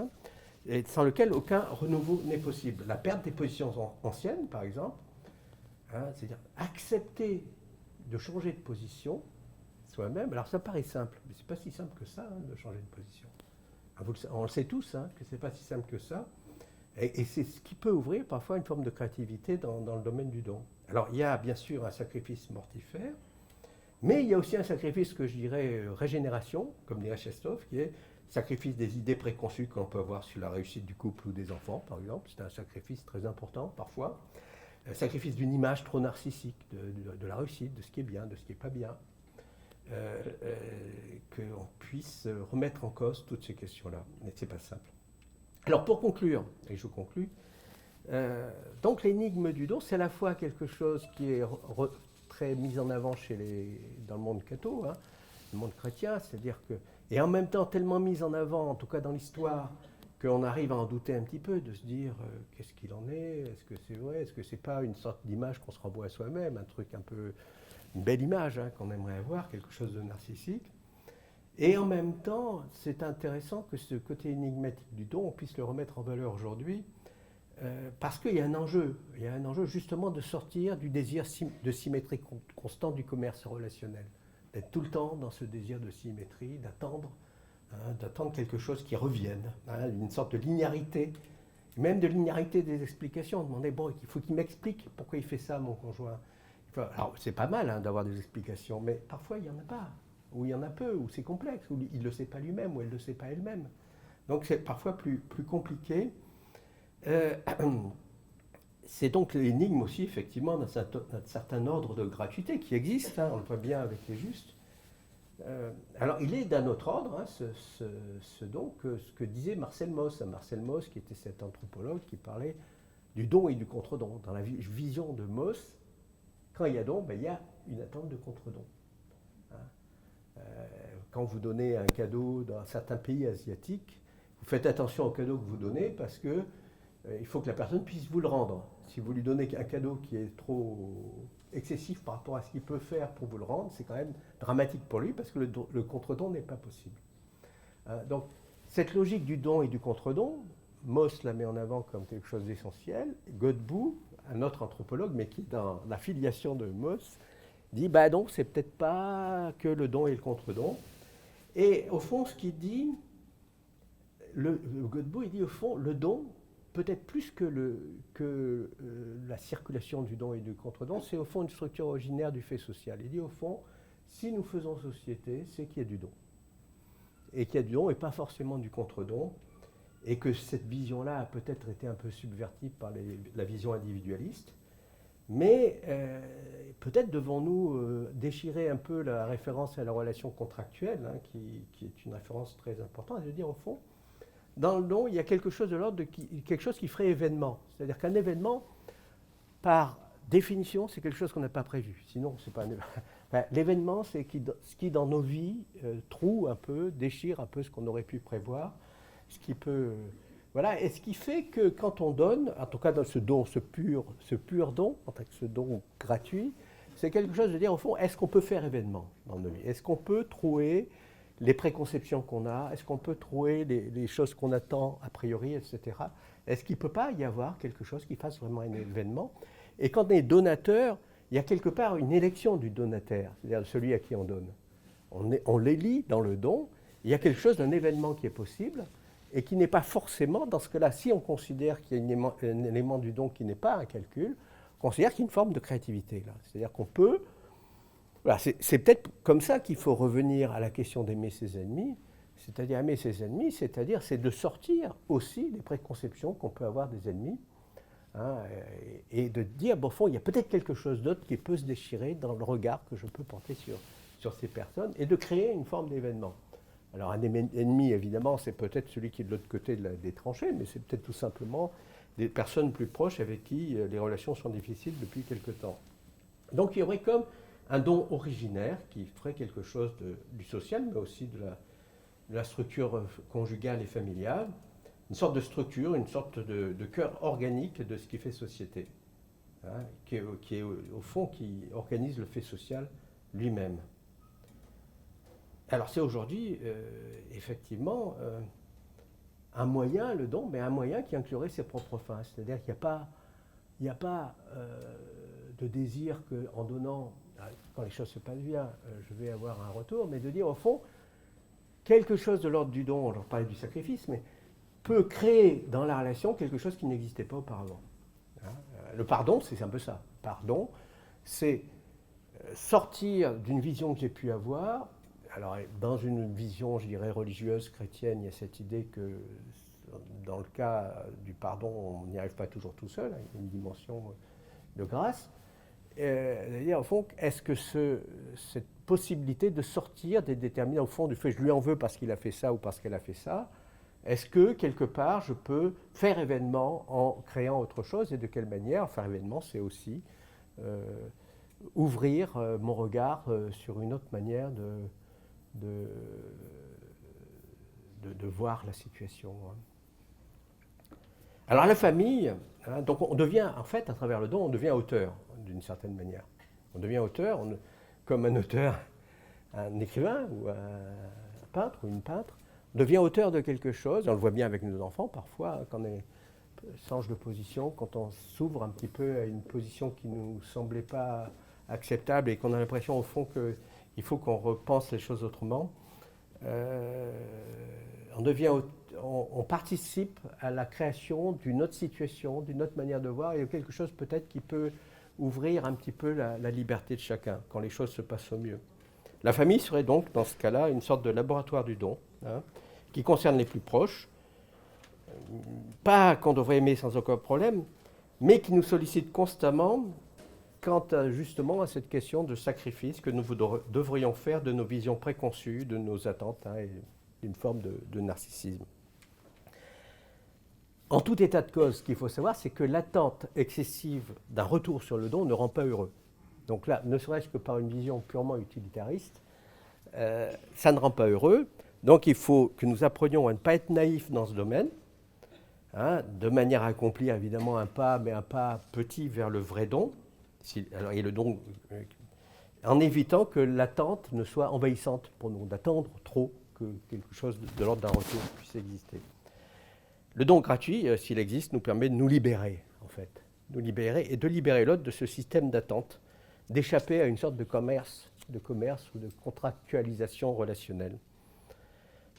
et sans lequel aucun renouveau n'est possible. La perte des positions anciennes, par exemple, c'est-à-dire accepter de changer de position soi-même. Alors ça paraît simple, mais c'est pas si simple que ça de changer de position. On le sait tous, que c'est pas si simple que ça. Et c'est ce qui peut ouvrir parfois une forme de créativité dans le domaine du don. Alors il y a bien sûr un sacrifice mortifère, mais il y a aussi un sacrifice que je dirais régénération, comme dirait Chestov, qui est sacrifice des idées préconçues qu'on peut avoir sur la réussite du couple ou des enfants, par exemple. C'est un sacrifice très important parfois. Sacrifice d'une image trop narcissique de la réussite, de ce qui est bien, de ce qui n'est pas bien. Qu'on puisse remettre en cause toutes ces questions-là. Mais ce n'est pas simple. Alors pour conclure, et je conclus, donc l'énigme du don, c'est à la fois quelque chose qui est très mis en avant dans le monde catho, le monde chrétien, c'est-à-dire que, et en même temps tellement mis en avant, en tout cas dans l'histoire, qu'on arrive à en douter un petit peu, de se dire qu'est-ce qu'il en est, est-ce que c'est vrai, est-ce que c'est pas une sorte d'image qu'on se renvoie à soi-même, un truc un peu, une belle image qu'on aimerait avoir, quelque chose de narcissique. Et en même temps, c'est intéressant que ce côté énigmatique du don, on puisse le remettre en valeur aujourd'hui, parce qu'il y a un enjeu. Il y a un enjeu justement de sortir du désir de symétrie constante du commerce relationnel. D'être tout le temps dans ce désir de symétrie, d'attendre quelque chose qui revienne, une sorte de linéarité, même de linéarité des explications. On demandait, bon, il faut qu'il m'explique pourquoi il fait ça, mon conjoint. Alors, c'est pas mal d'avoir des explications, mais parfois, il n'y en a pas. Ou il y en a peu, ou c'est complexe, ou il ne le sait pas lui-même, ou elle ne le sait pas elle-même. Donc c'est parfois plus compliqué. C'est donc l'énigme aussi, effectivement, d'un certain ordre de gratuité qui existe, on le voit bien avec les justes. Alors il est d'un autre ordre, ce don, que ce que disait Marcel Mauss. Marcel Mauss, qui était cet anthropologue qui parlait du don et du contre-don. Dans la vision de Mauss, quand il y a don, il y a une attente de contre-don. Quand vous donnez un cadeau dans certains pays asiatiques, vous faites attention au cadeau que vous donnez parce que il faut que la personne puisse vous le rendre. Si vous lui donnez un cadeau qui est trop excessif par rapport à ce qu'il peut faire pour vous le rendre, c'est quand même dramatique pour lui parce que le contre-don n'est pas possible. Donc cette logique du don et du contre-don, Mauss la met en avant comme quelque chose d'essentiel. Godbout, un autre anthropologue, mais qui est dans la filiation de Mauss, dit donc c'est peut-être pas que le don et le contre-don. Et au fond, ce qu'il dit, Godbout, il dit au fond, le don, peut-être plus que la circulation du don et du contre-don, c'est au fond une structure originaire du fait social. Il dit au fond, si nous faisons société, c'est qu'il y a du don. Et qu'il y a du don et pas forcément du contre-don. Et que cette vision-là a peut-être été un peu subvertie par la vision individualiste. Mais peut-être devons-nous déchirer un peu la référence à la relation contractuelle, qui est une référence très importante, et de dire au fond, dans le don, il y a quelque chose de l'ordre de quelque chose qui ferait événement. C'est-à-dire qu'un événement, par définition, c'est quelque chose qu'on n'a pas prévu. Sinon, c'est pas un événement. Enfin, l'événement, c'est ce qui, dans nos vies, troue un peu, déchire un peu ce qu'on aurait pu prévoir, ce qui peut... Voilà, et ce qui fait que quand on donne, en tout cas dans ce don, ce pur don, en fait, ce don gratuit, c'est quelque chose de dire au fond, est-ce qu'on peut faire événement dans nos vies? Est-ce qu'on peut trouver les préconceptions qu'on a? Est-ce qu'on peut trouver les choses qu'on attend a priori, etc. Est-ce qu'il ne peut pas y avoir quelque chose qui fasse vraiment un événement? Et quand on est donateur, il y a quelque part une élection du donataire, c'est-à-dire celui à qui on donne. On l'élit dans le don, il y a quelque chose d'un événement qui est possible, et qui n'est pas forcément, dans ce cas-là, si on considère qu'il y a un élément du don qui n'est pas un calcul, on considère qu'il y a une forme de créativité. C'est-à-dire qu'on peut... Voilà, c'est peut-être comme ça qu'il faut revenir à la question d'aimer ses ennemis, c'est-à-dire aimer ses ennemis, c'est de sortir aussi des préconceptions qu'on peut avoir des ennemis, et de dire, bon, au fond, il y a peut-être quelque chose d'autre qui peut se déchirer dans le regard que je peux porter sur ces personnes, et de créer une forme d'événement. Alors un ennemi, évidemment, c'est peut-être celui qui est de l'autre côté des tranchées, mais c'est peut-être tout simplement des personnes plus proches avec qui les relations sont difficiles depuis quelque temps. Donc il y aurait comme un don originaire qui ferait quelque chose du social, mais aussi de la structure conjugale et familiale, une sorte de structure, une sorte de cœur organique de ce qui fait société. hein, qui est au fond, qui organise le fait social lui-même. Alors c'est aujourd'hui, effectivement, un moyen, le don, mais un moyen qui inclurait ses propres fins. C'est-à-dire qu'il n'y a pas de désir qu'en donnant, quand les choses se passent bien, je vais avoir un retour, mais de dire au fond, quelque chose de l'ordre du don, on leur parlait du sacrifice, mais peut créer dans la relation quelque chose qui n'existait pas auparavant. Hein, le pardon, c'est un peu ça. Pardon, c'est sortir d'une vision que j'ai pu avoir. Alors, dans une vision, je dirais, religieuse, chrétienne, il y a cette idée que dans le cas du pardon, on n'y arrive pas toujours tout seul, hein, il y a une dimension de grâce. C'est-à-dire, au fond, est-ce que cette possibilité de sortir des déterminants, au fond, du fait je lui en veux parce qu'il a fait ça ou parce qu'elle a fait ça, est-ce que, quelque part, je peux faire événement en créant autre chose et de quelle manière? Faire événement, c'est aussi ouvrir mon regard sur une autre manière de voir la situation. Alors la famille, hein, donc on devient, en fait, à travers le don, on devient auteur, d'une certaine manière. On devient auteur, comme un auteur, un écrivain, ou un peintre, ou une peintre, on devient auteur de quelque chose, on le voit bien avec nos enfants, parfois, quand on change de position, quand on s'ouvre un petit peu à une position qui ne nous semblait pas acceptable et qu'on a l'impression, au fond, qu'il faut qu'on repense les choses autrement. On participe à la création d'une autre situation, d'une autre manière de voir, et quelque chose peut-être qui peut ouvrir un petit peu la liberté de chacun, quand les choses se passent au mieux. La famille serait donc, dans ce cas-là, une sorte de laboratoire du don, hein, qui concerne les plus proches, pas qu'on devrait aimer sans aucun problème, mais qui nous sollicite constamment quant justement à cette question de sacrifice que nous devrions faire de nos visions préconçues, de nos attentes, hein, et d'une forme de narcissisme. En tout état de cause, ce qu'il faut savoir, c'est que l'attente excessive d'un retour sur le don ne rend pas heureux. Donc là, ne serait-ce que par une vision purement utilitariste, ça ne rend pas heureux. Donc il faut que nous apprenions à ne pas être naïfs dans ce domaine, hein, de manière à accomplir évidemment un pas, mais un pas petit vers le vrai don. Alors, et le don, en évitant que l'attente ne soit envahissante pour nous, d'attendre trop que quelque chose de l'ordre d'un retour puisse exister. Le don gratuit, s'il existe, nous permet de nous libérer, en fait. Nous libérer et de libérer l'autre de ce système d'attente, d'échapper à une sorte de commerce ou de contractualisation relationnelle.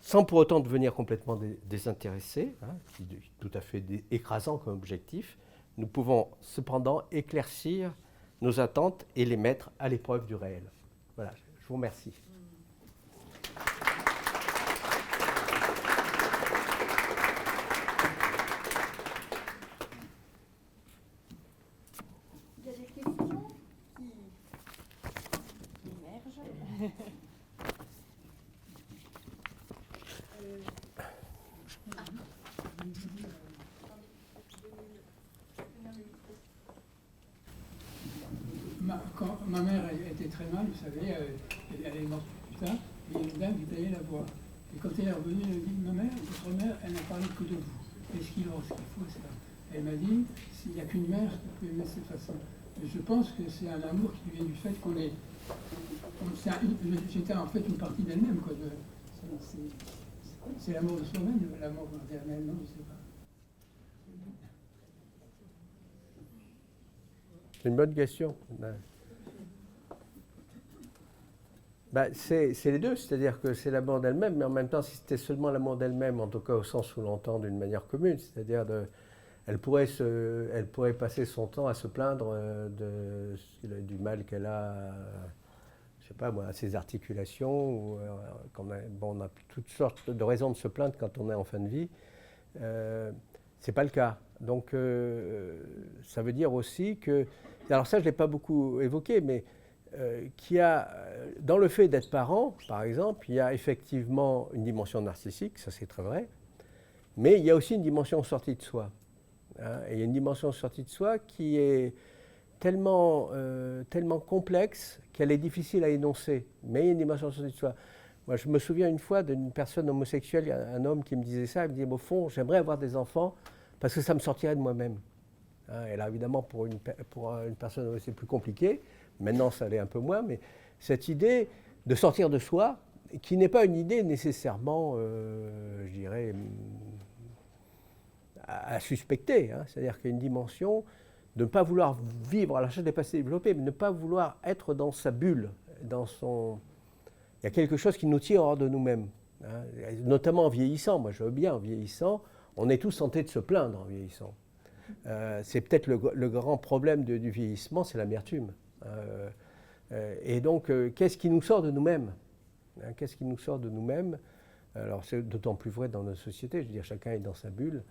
Sans pour autant devenir complètement désintéressés, hein, qui est tout à fait écrasant comme objectif, nous pouvons cependant éclaircir nos attentes et les mettre à l'épreuve du réel. Voilà, je vous remercie. Il y a des questions qui émergent. Quand ma mère était très mal, vous savez, elle est morte plus tard, et il y a une dame qui est allée la voir. Et quand elle est revenue, elle m'a dit, ma mère, votre mère, elle n'a parlé que de vous. Est-ce qu'il faut, c'est ça. Elle m'a dit, s'il n'y a qu'une mère qui peut aimer de cette façon. Et je pense que c'est un amour qui vient du fait qu'on est... J'étais en fait une partie d'elle-même, quoi. C'est l'amour de soi-même, l'amour maternel, non, je ne sais pas. C'est une bonne question. C'est les deux, c'est-à-dire que c'est l'amour d'elle-même, mais en même temps, si c'était seulement l'amour d'elle-même, en tout cas au sens où l'entend d'une manière commune, c'est-à-dire elle pourrait passer son temps à se plaindre du mal qu'elle a, je sais pas moi, à ses articulations, ou on a toutes sortes de raisons de se plaindre quand on est en fin de vie. C'est pas le cas. Donc ça veut dire aussi que, alors ça je l'ai pas beaucoup évoqué, mais qu'il y a, dans le fait d'être parent, par exemple, il y a effectivement une dimension narcissique, ça c'est très vrai, mais il y a aussi une dimension sortie de soi. Hein, et il y a une dimension sortie de soi qui est tellement complexe qu'elle est difficile à énoncer, mais il y a une dimension sortie de soi. Moi, je me souviens une fois d'une personne homosexuelle, il y a un homme qui me disait ça, il me disait, au fond, j'aimerais avoir des enfants parce que ça me sortirait de moi-même. Hein. Et là, évidemment, pour une personne, c'est plus compliqué. Maintenant, ça l'est un peu moins. Mais cette idée de sortir de soi, qui n'est pas une idée nécessairement, je dirais, à suspecter. Hein. C'est-à-dire qu'il y a une dimension de ne pas vouloir vivre, alors je n'ai pas assez développé, mais ne pas vouloir être dans sa bulle, dans son... Il y a quelque chose qui nous tire hors de nous-mêmes, hein. Notamment en vieillissant. Moi, je veux bien, en vieillissant, on est tous tentés de se plaindre en vieillissant. C'est peut-être le grand problème du vieillissement, c'est l'amertume. Et donc, qu'est-ce qui nous sort de nous-mêmes, hein, qu'est-ce qui nous sort de nous-mêmes? Alors, c'est d'autant plus vrai dans notre société, je veux dire, chacun est dans sa bulle,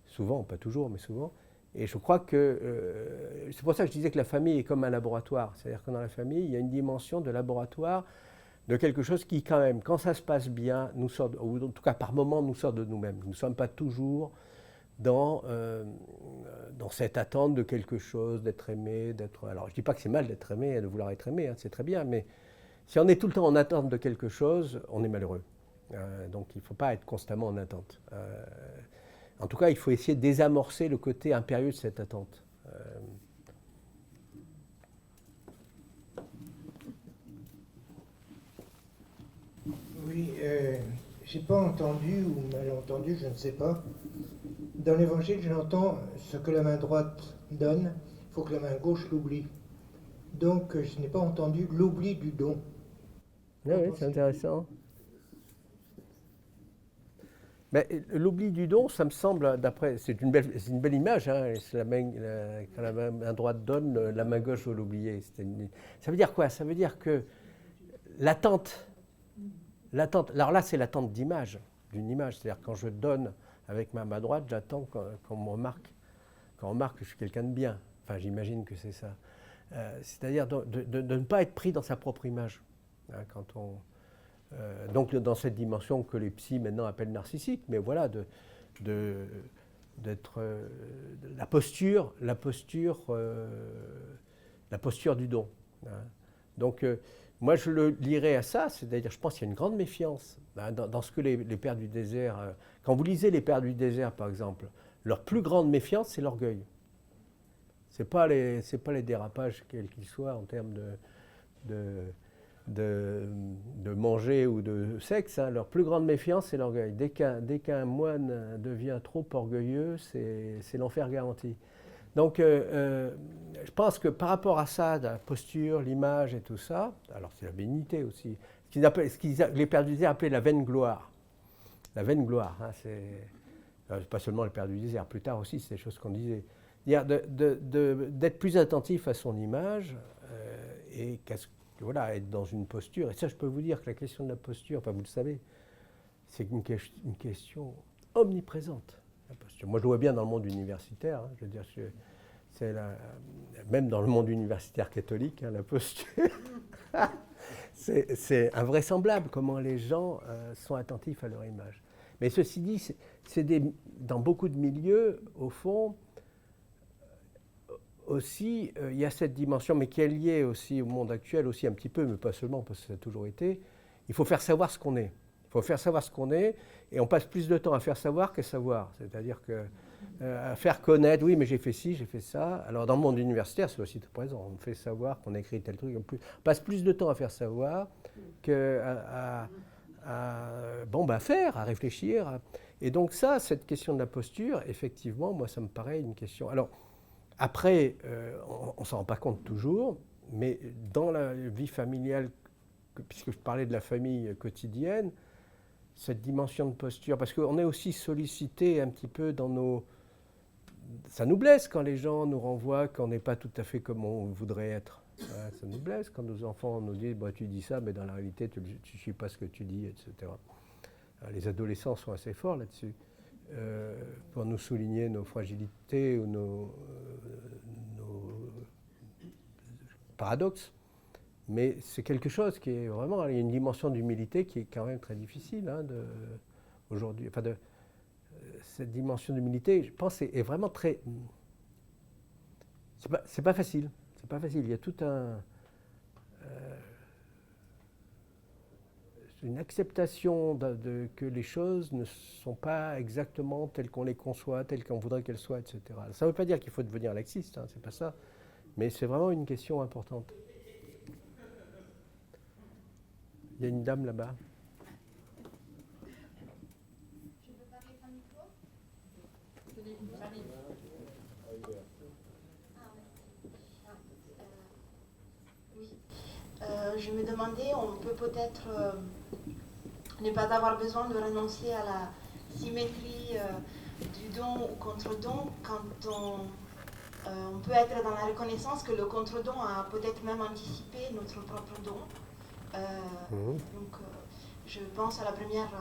souvent, pas toujours, mais souvent. Et je crois que c'est pour ça que je disais que la famille est comme un laboratoire. C'est-à-dire que dans la famille, il y a une dimension de laboratoire, de quelque chose qui, quand même, quand ça se passe bien, nous sort, ou en tout cas par moments, nous sort de nous-mêmes. Nous ne sommes pas toujours dans cette attente de quelque chose, d'être aimé, d'être... Alors, je ne dis pas que c'est mal d'être aimé et de vouloir être aimé, hein, c'est très bien, mais si on est tout le temps en attente de quelque chose, on est malheureux. Donc, il ne faut pas être constamment en attente. En tout cas, il faut essayer de désamorcer le côté impérieux de cette attente. Oui, j'ai pas entendu ou mal entendu, je ne sais pas. Dans l'Évangile, j'entends ce que la main droite donne, il faut que la main gauche l'oublie. Donc, je n'ai pas entendu l'oubli du don. Oui, c'est intéressant. Mais l'oubli du don, ça me semble, d'après, c'est une belle image, hein, quand la main droite donne, la main gauche veut l'oublier. Ça veut dire quoi? Ça veut dire que l'attente, alors là c'est l'attente d'une image, c'est-à-dire quand je donne avec ma main droite, j'attends qu'on me remarque, que je suis quelqu'un de bien. Enfin, j'imagine que c'est ça. C'est-à-dire de ne pas être pris dans sa propre image. Hein, donc dans cette dimension que les psys maintenant appellent narcissique, mais voilà, d'être la posture du don. Hein. Donc moi je le lirais à ça, c'est-à-dire je pense qu'il y a une grande méfiance, hein, dans ce que les pères du désert, quand vous lisez les pères du désert par exemple, leur plus grande méfiance c'est l'orgueil. C'est pas les dérapages quels qu'ils soient en termes de manger ou de sexe, hein. Leur plus grande méfiance, c'est l'orgueil. Dès qu'un moine devient trop orgueilleux, c'est l'enfer garanti. Donc, je pense que par rapport à ça, la posture, l'image et tout ça, alors c'est la bénignité aussi, ce qu'ils les pères du désert appelaient la vaine gloire. La vaine gloire, hein, c'est pas seulement les pères du désert, plus tard aussi, c'est des choses qu'on disait. D'être plus attentif à son image et voilà, être dans une posture. Et ça, je peux vous dire que la question de la posture, enfin vous le savez, c'est une question omniprésente. La posture. Moi, je le vois bien dans le monde universitaire. Hein, je veux dire, même dans le monde universitaire catholique, hein, la posture, c'est invraisemblable comment les gens sont attentifs à leur image. Mais ceci dit, dans beaucoup de milieux, au fond, aussi, il y a cette dimension, mais qui est liée aussi au monde actuel, aussi un petit peu, mais pas seulement, parce que ça a toujours été, il faut faire savoir ce qu'on est. Il faut faire savoir ce qu'on est, et on passe plus de temps à faire savoir qu'à savoir. C'est-à-dire à faire connaître, oui, mais j'ai fait ci, j'ai fait ça. Alors dans le monde universitaire, c'est aussi présent. On fait savoir qu'on a écrit tel truc. On passe plus de temps à faire savoir qu'à faire, à réfléchir. Et donc ça, cette question de la posture, effectivement, moi, ça me paraît une question... Alors, après, on ne s'en rend pas compte toujours, mais dans la vie familiale, puisque je parlais de la famille quotidienne, cette dimension de posture, parce qu'on est aussi sollicité un petit peu dans nos... Ça nous blesse quand les gens nous renvoient qu'on n'est pas tout à fait comme on voudrait être. Ça nous blesse quand nos enfants nous disent bah, « tu dis ça, mais dans la réalité, tu ne suis pas ce que tu dis », etc. Les adolescents sont assez forts là-dessus. Pour nous souligner nos fragilités ou nos paradoxes. Mais c'est quelque chose qui est vraiment... Il y a une dimension d'humilité qui est quand même très difficile hein, aujourd'hui. Enfin, cette dimension d'humilité, je pense, est vraiment très... C'est pas facile. C'est pas facile. Il y a tout un... une acceptation que les choses ne sont pas exactement telles qu'on les conçoit, telles qu'on voudrait qu'elles soient, etc. Ça ne veut pas dire qu'il faut devenir laxiste, hein, c'est pas ça, mais c'est vraiment une question importante. Il y a une dame là-bas. Je peux parler par micro? Oui. Je me demandais, on peut peut-être ne pas avoir besoin de renoncer à la symétrie du don ou contre-don quand on peut être dans la reconnaissance que le contre-don a peut-être même anticipé notre propre don. Donc, je pense à la première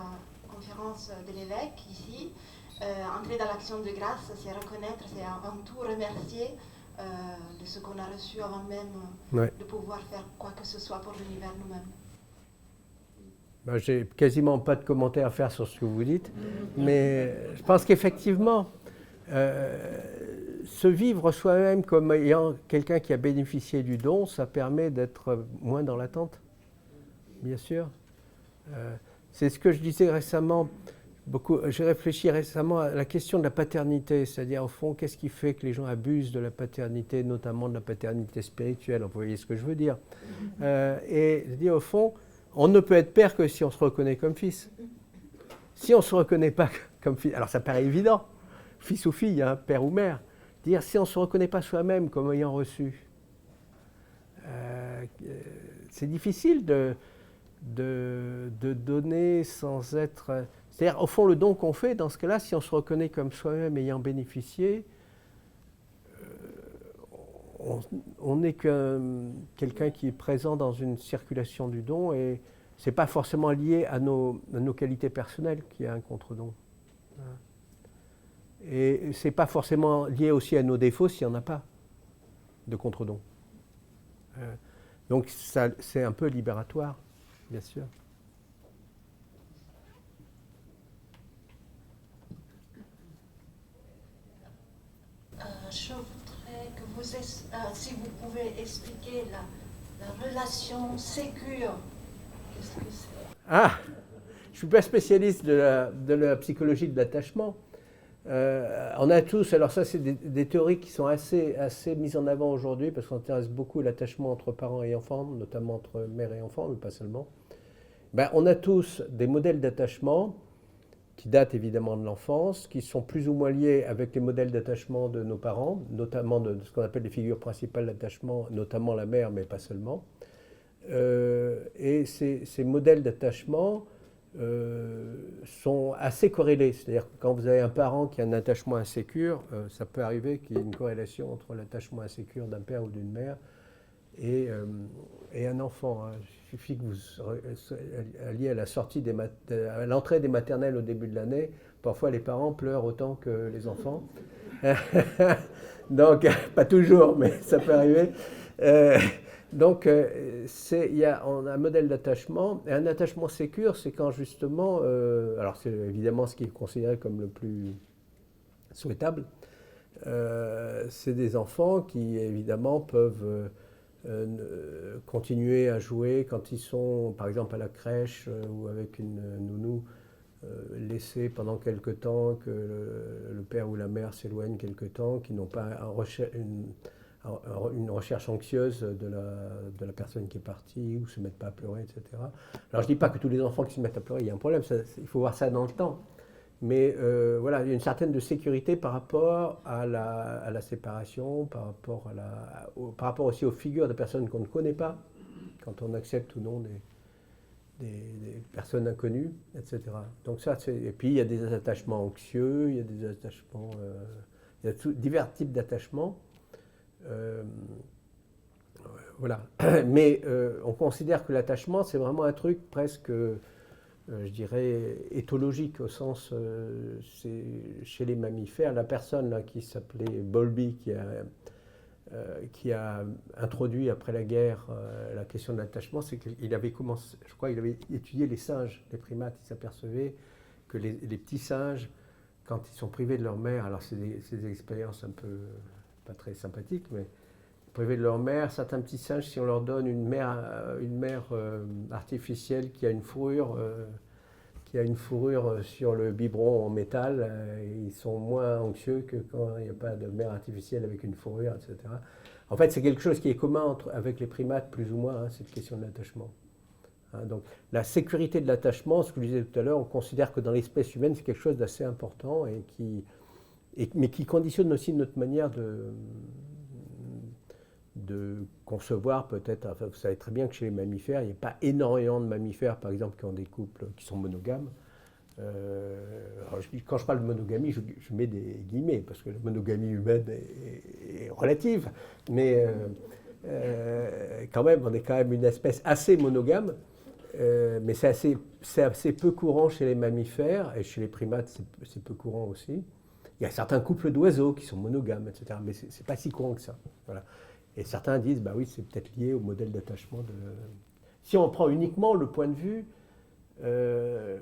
conférence de l'évêque ici. Entrer dans l'action de grâce, c'est reconnaître, c'est avant tout remercier de ce qu'on a reçu avant même de pouvoir faire quoi que ce soit pour l'univers nous-mêmes. Ben, j'ai quasiment pas de commentaires à faire sur ce que vous dites, mais je pense qu'effectivement, se vivre soi-même comme ayant quelqu'un qui a bénéficié du don, ça permet d'être moins dans l'attente, bien sûr. C'est ce que je disais récemment. J'ai réfléchi récemment à la question de la paternité, c'est-à-dire au fond, qu'est-ce qui fait que les gens abusent de la paternité, notamment de la paternité spirituelle, vous voyez ce que je veux dire. Et je dis au fond, on ne peut être père que si on se reconnaît comme fils. Si on ne se reconnaît pas comme fils, alors ça paraît évident, fils ou fille, hein, père ou mère, dire si on ne se reconnaît pas soi-même comme ayant reçu, c'est difficile de donner sans être... C'est-à-dire, au fond, le don qu'on fait, dans ce cas-là, si on se reconnaît comme soi-même ayant bénéficié, on n'est que quelqu'un qui est présent dans une circulation du don et ce n'est pas forcément lié à nos qualités personnelles qu'il y a un contre-don. Et ce n'est pas forcément lié aussi à nos défauts s'il n'y en a pas de contre-don. Donc, c'est un peu libératoire, bien sûr. Je voudrais que vous, si vous pouvez expliquer la relation sécure. Qu'est-ce que c'est? Ah, je ne suis pas spécialiste de la psychologie de l'attachement. On a tous, alors ça c'est des théories qui sont assez mises en avant aujourd'hui parce qu'on s'intéresse beaucoup à l'attachement entre parents et enfants, notamment entre mère et enfant, mais pas seulement. Ben, on a tous des modèles d'attachement qui datent évidemment de l'enfance, qui sont plus ou moins liés avec les modèles d'attachement de nos parents, notamment de ce qu'on appelle les figures principales d'attachement, notamment la mère, mais pas seulement. Et ces modèles d'attachement sont assez corrélés. C'est-à-dire que quand vous avez un parent qui a un attachement insécure, ça peut arriver qu'il y ait une corrélation entre l'attachement insécure d'un père ou d'une mère et un enfant. Hein. Il suffit que vous alliez à la sortie à l'entrée des maternelles au début de l'année. Parfois, les parents pleurent autant que les enfants. Donc, pas toujours, mais ça peut arriver. Donc, on a un modèle d'attachement. Et un attachement sécure, c'est quand justement, alors c'est évidemment ce qui est considéré comme le plus souhaitable, c'est des enfants qui évidemment peuvent continuer à jouer quand ils sont par exemple à la crèche ou avec une nounou, laissés pendant quelque temps, que le père ou la mère s'éloigne quelque temps, qui n'ont pas une recherche anxieuse de la personne qui est partie, ou se mettent pas à pleurer, etc. Alors je dis pas que tous les enfants qui se mettent à pleurer, il y a un problème, il faut voir ça dans le temps. Mais voilà, il y a une certaine de sécurité par rapport à la séparation, par rapport aussi aux figures de personnes qu'on ne connaît pas, quand on accepte ou non des personnes inconnues, etc. Donc ça, et puis il y a des attachements anxieux, il y a des attachements, il y a divers types d'attachements. Voilà. Mais on considère que l'attachement, c'est vraiment un truc presque... je dirais, éthologique, au sens, c'est chez les mammifères. La personne là, qui s'appelait Bowlby, qui a introduit après la guerre la question de l'attachement, c'est qu'il avait commencé, je crois, il avait étudié les singes, les primates. Il s'apercevait que les petits singes, quand ils sont privés de leur mère, alors c'est des expériences un peu pas très sympathiques, mais privés de leur mère. Certains petits singes, si on leur donne une mère artificielle qui a une fourrure sur le biberon en métal, ils sont moins anxieux que quand il n'y a pas de mère artificielle avec une fourrure, etc. En fait, c'est quelque chose qui est commun avec les primates, plus ou moins, hein, cette question de l'attachement. Hein, donc, la sécurité de l'attachement, ce que je disais tout à l'heure, on considère que dans l'espèce humaine, c'est quelque chose d'assez important, mais qui conditionne aussi notre manière de concevoir peut-être. Enfin, vous savez très bien que chez les mammifères, il n'y a pas énormément de mammifères, par exemple, qui ont des couples qui sont monogames. Quand je parle de monogamie, je mets des guillemets, parce que la monogamie humaine est relative, mais quand même, on est quand même une espèce assez monogame, mais c'est assez peu courant chez les mammifères, et chez les primates, c'est peu courant aussi. Il y a certains couples d'oiseaux qui sont monogames, etc., mais c'est pas si courant que ça. Voilà. Et certains disent, bah oui, c'est peut-être lié au modèle d'attachement. Si on prend uniquement le point de vue, je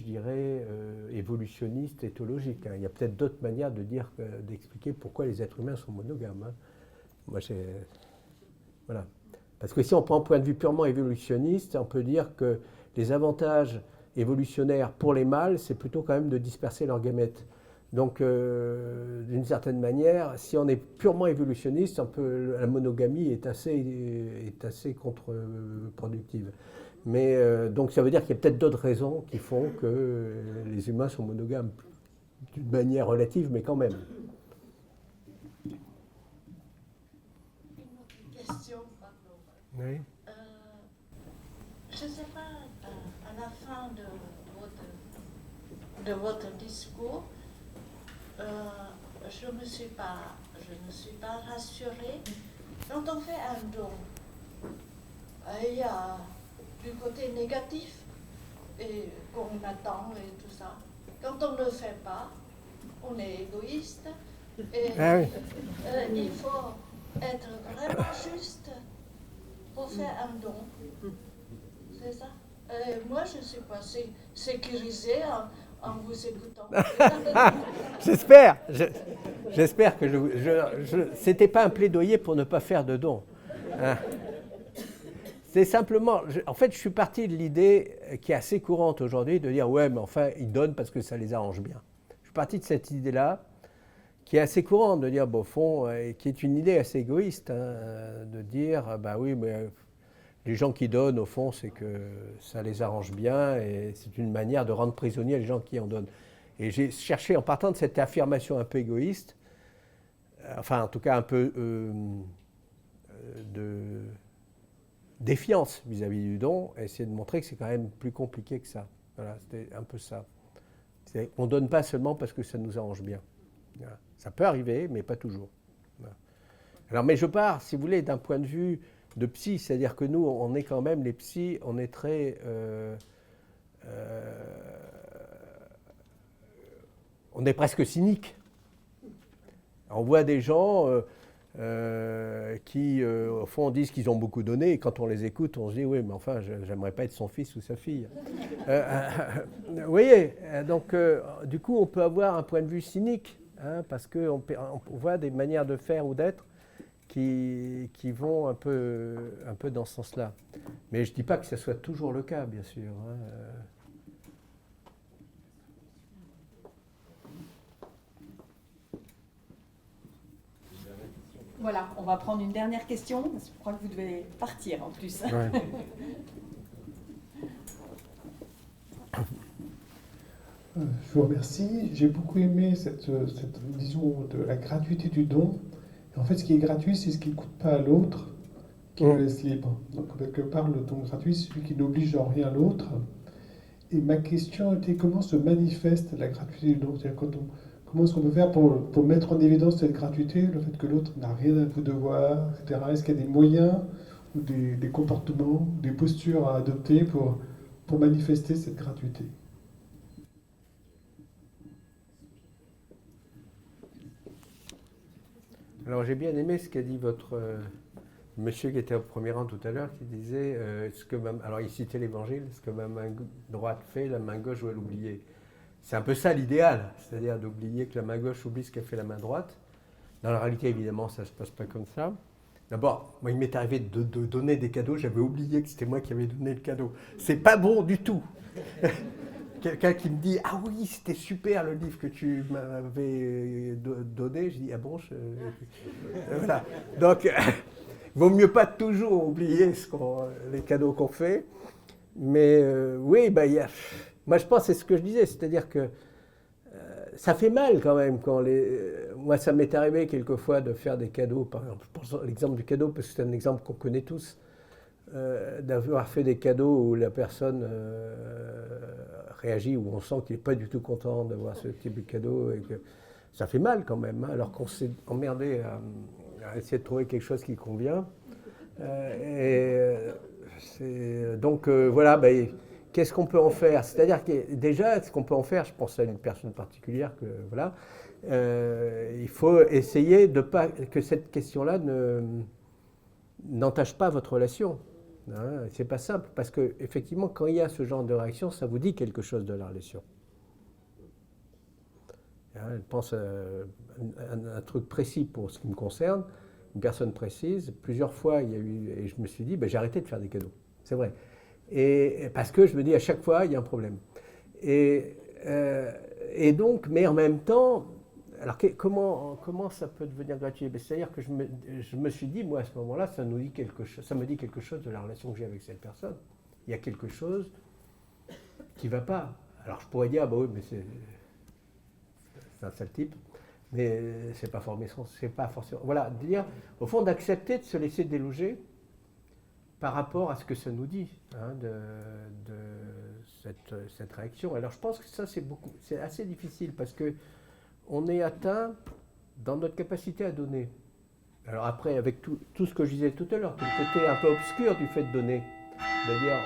dirais, évolutionniste, éthologique. Hein. Il y a peut-être d'autres manières d'expliquer pourquoi les êtres humains sont monogames. Hein. Moi, voilà. Parce que si on prend un point de vue purement évolutionniste, on peut dire que les avantages évolutionnaires pour les mâles, c'est plutôt quand même de disperser leurs gamètes. Donc, d'une certaine manière, si on est purement évolutionniste, la monogamie est assez contre-productive. Mais donc, ça veut dire qu'il y a peut-être d'autres raisons qui font que les humains sont monogames, d'une manière relative, mais quand même. Une autre question, pardon. Oui. Je ne sais pas, à la fin de votre discours, je ne suis pas rassurée. Quand on fait un don, il y a du côté négatif et qu'on attend et tout ça. Quand on ne le fait pas, on est égoïste et il faut être vraiment juste pour faire un don. C'est ça. Moi, je ne suis pas sécurisée en vous écoutant. J'espère que c'était pas un plaidoyer pour ne pas faire de dons. Hein. C'est simplement, en fait, je suis parti de l'idée qui est assez courante aujourd'hui de dire ouais, mais enfin, ils donnent parce que ça les arrange bien. Je suis parti de cette idée-là qui est assez courante de dire, bon, au fond, qui est une idée assez égoïste, hein, de dire bah oui, mais les gens qui donnent, au fond, c'est que ça les arrange bien et c'est une manière de rendre prisonniers les gens qui en donnent. Et j'ai cherché, en partant de cette affirmation un peu égoïste, enfin, en tout cas, un peu de défiance vis-à-vis du don, et essayer de montrer que c'est quand même plus compliqué que ça. Voilà, c'était un peu ça. On ne donne pas seulement parce que ça nous arrange bien. Voilà. Ça peut arriver, mais pas toujours. Voilà. Alors, mais je pars, si vous voulez, d'un point de vue de psy, c'est-à-dire que nous, on est quand même, les psys, on est très... on est presque cynique. On voit des gens qui, au fond, disent qu'ils ont beaucoup donné, et quand on les écoute, on se dit, oui, mais enfin, j'aimerais pas être son fils ou sa fille. Vous voyez, donc, du coup, on peut avoir un point de vue cynique, hein, parce qu'on voit des manières de faire ou d'être qui vont un peu dans ce sens-là. Mais je ne dis pas que ce soit toujours le cas, bien sûr. Hein. Voilà, on va prendre une dernière question, parce que je crois que vous devez partir en plus. Ouais. Je vous remercie. J'ai beaucoup aimé cette vision de la gratuité du don. Et en fait, ce qui est gratuit, c'est ce qui ne coûte pas à l'autre, qui le laisse libre. Donc, quelque part, le don gratuit, c'est celui qui n'oblige en rien l'autre. Et ma question était comment se manifeste la gratuité du don ? C'est-à-dire comment est-ce qu'on peut faire pour mettre en évidence cette gratuité, le fait que l'autre n'a rien à vous devoir, etc. Est-ce qu'il y a des moyens ou des comportements, des postures à adopter pour manifester cette gratuité ? Alors j'ai bien aimé ce qu'a dit votre monsieur qui était au premier rang tout à l'heure, qui disait, alors il citait l'évangile, ce que ma main droite fait, la main gauche doit l'oublier. C'est un peu ça l'idéal, c'est-à-dire d'oublier que la main gauche oublie ce qu'a fait la main droite. Dans la réalité, évidemment, ça ne se passe pas comme ça. D'abord, moi, il m'est arrivé de donner des cadeaux. J'avais oublié que c'était moi qui avais donné le cadeau. C'est pas bon du tout. Quelqu'un qui me dit « Ah oui, c'était super le livre que tu m'avais donné », je dis « Ah bon ?» Voilà. Donc, il vaut mieux pas toujours oublier les cadeaux qu'on fait. Mais oui, moi je pense que c'est ce que je disais, c'est-à-dire que ça fait mal quand même. Moi, ça m'est arrivé quelquefois de faire des cadeaux, par exemple, je pense à l'exemple du cadeau, parce que c'est un exemple qu'on connaît tous, d'avoir fait des cadeaux où la personne réagit, où on sent qu'il n'est pas du tout content d'avoir ce type de cadeau, et que ça fait mal quand même, hein, alors qu'on s'est emmerdé à essayer de trouver quelque chose qui convient. Donc voilà, qu'est-ce qu'on peut en faire? C'est-à-dire que déjà, ce qu'on peut en faire, je pense à une personne particulière, voilà, il faut essayer que cette question-là n'entache pas votre relation. Hein, c'est pas simple, parce que effectivement, quand il y a ce genre de réaction, ça vous dit quelque chose de la relation. Hein, je pense à un truc précis pour ce qui me concerne, une personne précise. Plusieurs fois, et je me suis dit, j'ai arrêté de faire des cadeaux. C'est vrai. Et parce que je me dis, à chaque fois, il y a un problème. Et donc, mais en même temps, alors comment ça peut devenir gratuit? C'est-à-dire que je me suis dit, moi, à ce moment-là, ça me dit quelque chose de la relation que j'ai avec cette personne. Il y a quelque chose qui ne va pas. Alors, je pourrais dire, oui, mais c'est un sale type. Mais c'est pas forcément. Voilà, dire, au fond, d'accepter de se laisser déloger par rapport à ce que ça nous dit, hein, de cette réaction. Alors je pense que ça, c'est assez difficile parce que on est atteint dans notre capacité à donner. Alors après, avec tout ce que je disais tout à l'heure, tout le côté un peu obscur du fait de donner, c'est-à-dire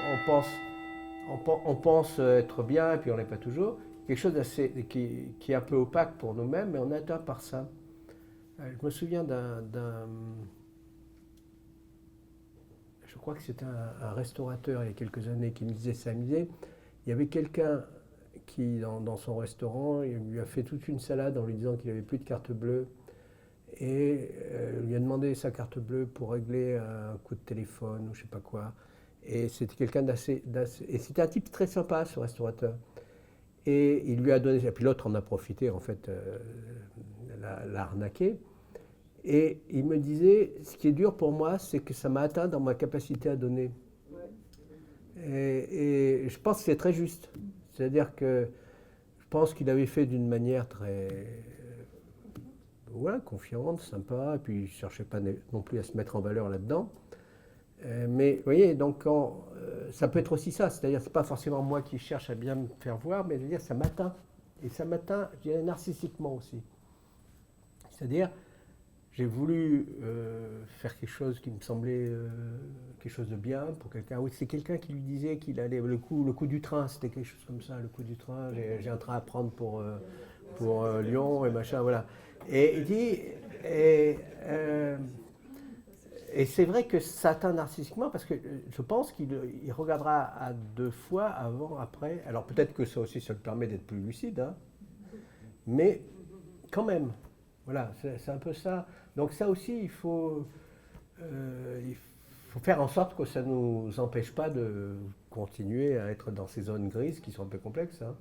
on pense être bien et puis on n'est pas toujours. Quelque chose qui est un peu opaque pour nous-mêmes, mais on est atteint par ça. Je me souviens je crois que c'était un restaurateur il y a quelques années qui me disait ça. Il y avait quelqu'un qui, dans son restaurant, il lui a fait toute une salade en lui disant qu'il n'avait plus de carte bleue. Et lui a demandé sa carte bleue pour régler un coup de téléphone ou je ne sais pas quoi. Et c'était quelqu'un d'assez... Et c'était un type très sympa, ce restaurateur. Et il lui a donné... Et puis l'autre en a profité, en fait, l'a arnaqué. Et il me disait, ce qui est dur pour moi, c'est que ça m'a atteint dans ma capacité à donner. Et je pense que c'est très juste. C'est-à-dire que je pense qu'il avait fait d'une manière très confiante, sympa, et puis il ne cherchait pas non plus à se mettre en valeur là-dedans. Mais vous voyez, donc ça peut être aussi ça, c'est-à-dire que ce n'est pas forcément moi qui cherche à bien me faire voir, mais c'est-à-dire ça m'atteint. Et ça m'atteint, je dirais, narcissiquement aussi. C'est-à-dire, j'ai voulu faire quelque chose qui me semblait quelque chose de bien pour quelqu'un. Oui, c'est quelqu'un qui lui disait qu'il allait, le coup du train, c'était quelque chose comme ça, le coup du train, j'ai un train à prendre pour Lyon et machin, voilà. Et il dit, et c'est vrai que ça atteint narcissiquement parce que je pense qu'il regardera à deux fois, avant, après. Alors peut-être que ça aussi, ça le permet d'être plus lucide, hein, mais quand même, voilà, c'est un peu ça. Donc ça aussi, il faut faire en sorte que ça ne nous empêche pas de continuer à être dans ces zones grises qui sont un peu complexes. Hein.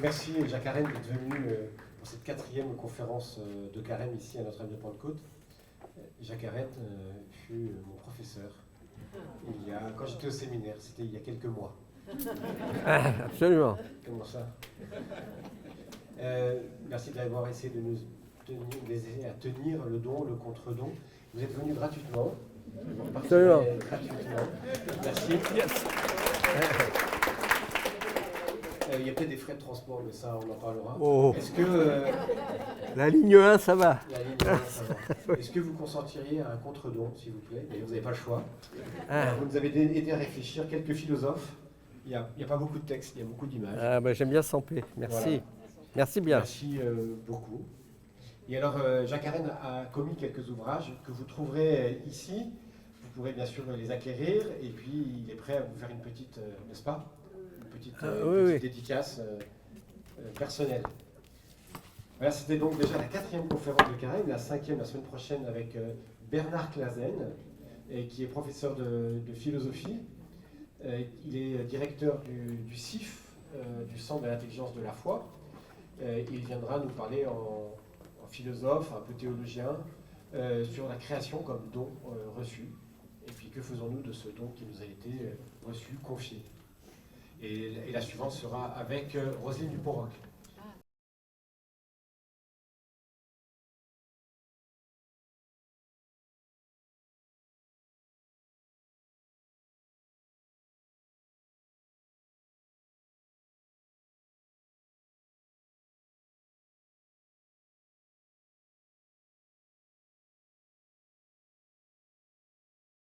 Merci Jacques Arène d'être venu pour cette 4e conférence de Carême ici à Notre-Dame de Pentecôte. Jacques Arène fut mon professeur quand j'étais au séminaire, c'était il y a quelques mois. Absolument. Comment ça? Merci d'avoir essayé de nous aider à tenir le don, le contre-don. Vous êtes venu gratuitement. Absolument. Gratuitement. Merci. Yes. Il y a peut-être des frais de transport, mais ça, on en parlera. Oh. Est-ce que... La ligne 1, ça va. La ligne 1, ça va. Est-ce que vous consentiriez à un contre-don, s'il vous plaît? Vous n'avez pas le choix. Vous nous avez aidé à réfléchir. Quelques philosophes. Il n'y a pas beaucoup de textes, il y a beaucoup d'images. J'aime bien Sampé. Merci. Voilà. Merci bien. Merci beaucoup. Et alors, Jacques Arène a commis quelques ouvrages que vous trouverez ici. Vous pourrez bien sûr les acquérir, et puis il est prêt à vous faire une petite, n'est-ce pas? Une petite, oui. dédicace personnelle. Voilà, c'était donc déjà la 4e conférence de Carême, la 5e la semaine prochaine avec Bernard Clasen, qui est professeur de philosophie. Il est directeur du CIF, du Centre de l'intelligence de la foi. Il viendra nous parler en philosophe, un peu théologien, sur la création comme don reçu. Et puis que faisons-nous de ce don qui nous a été reçu, confié. Et la suivante sera avec Roselyne Dupont-Roch.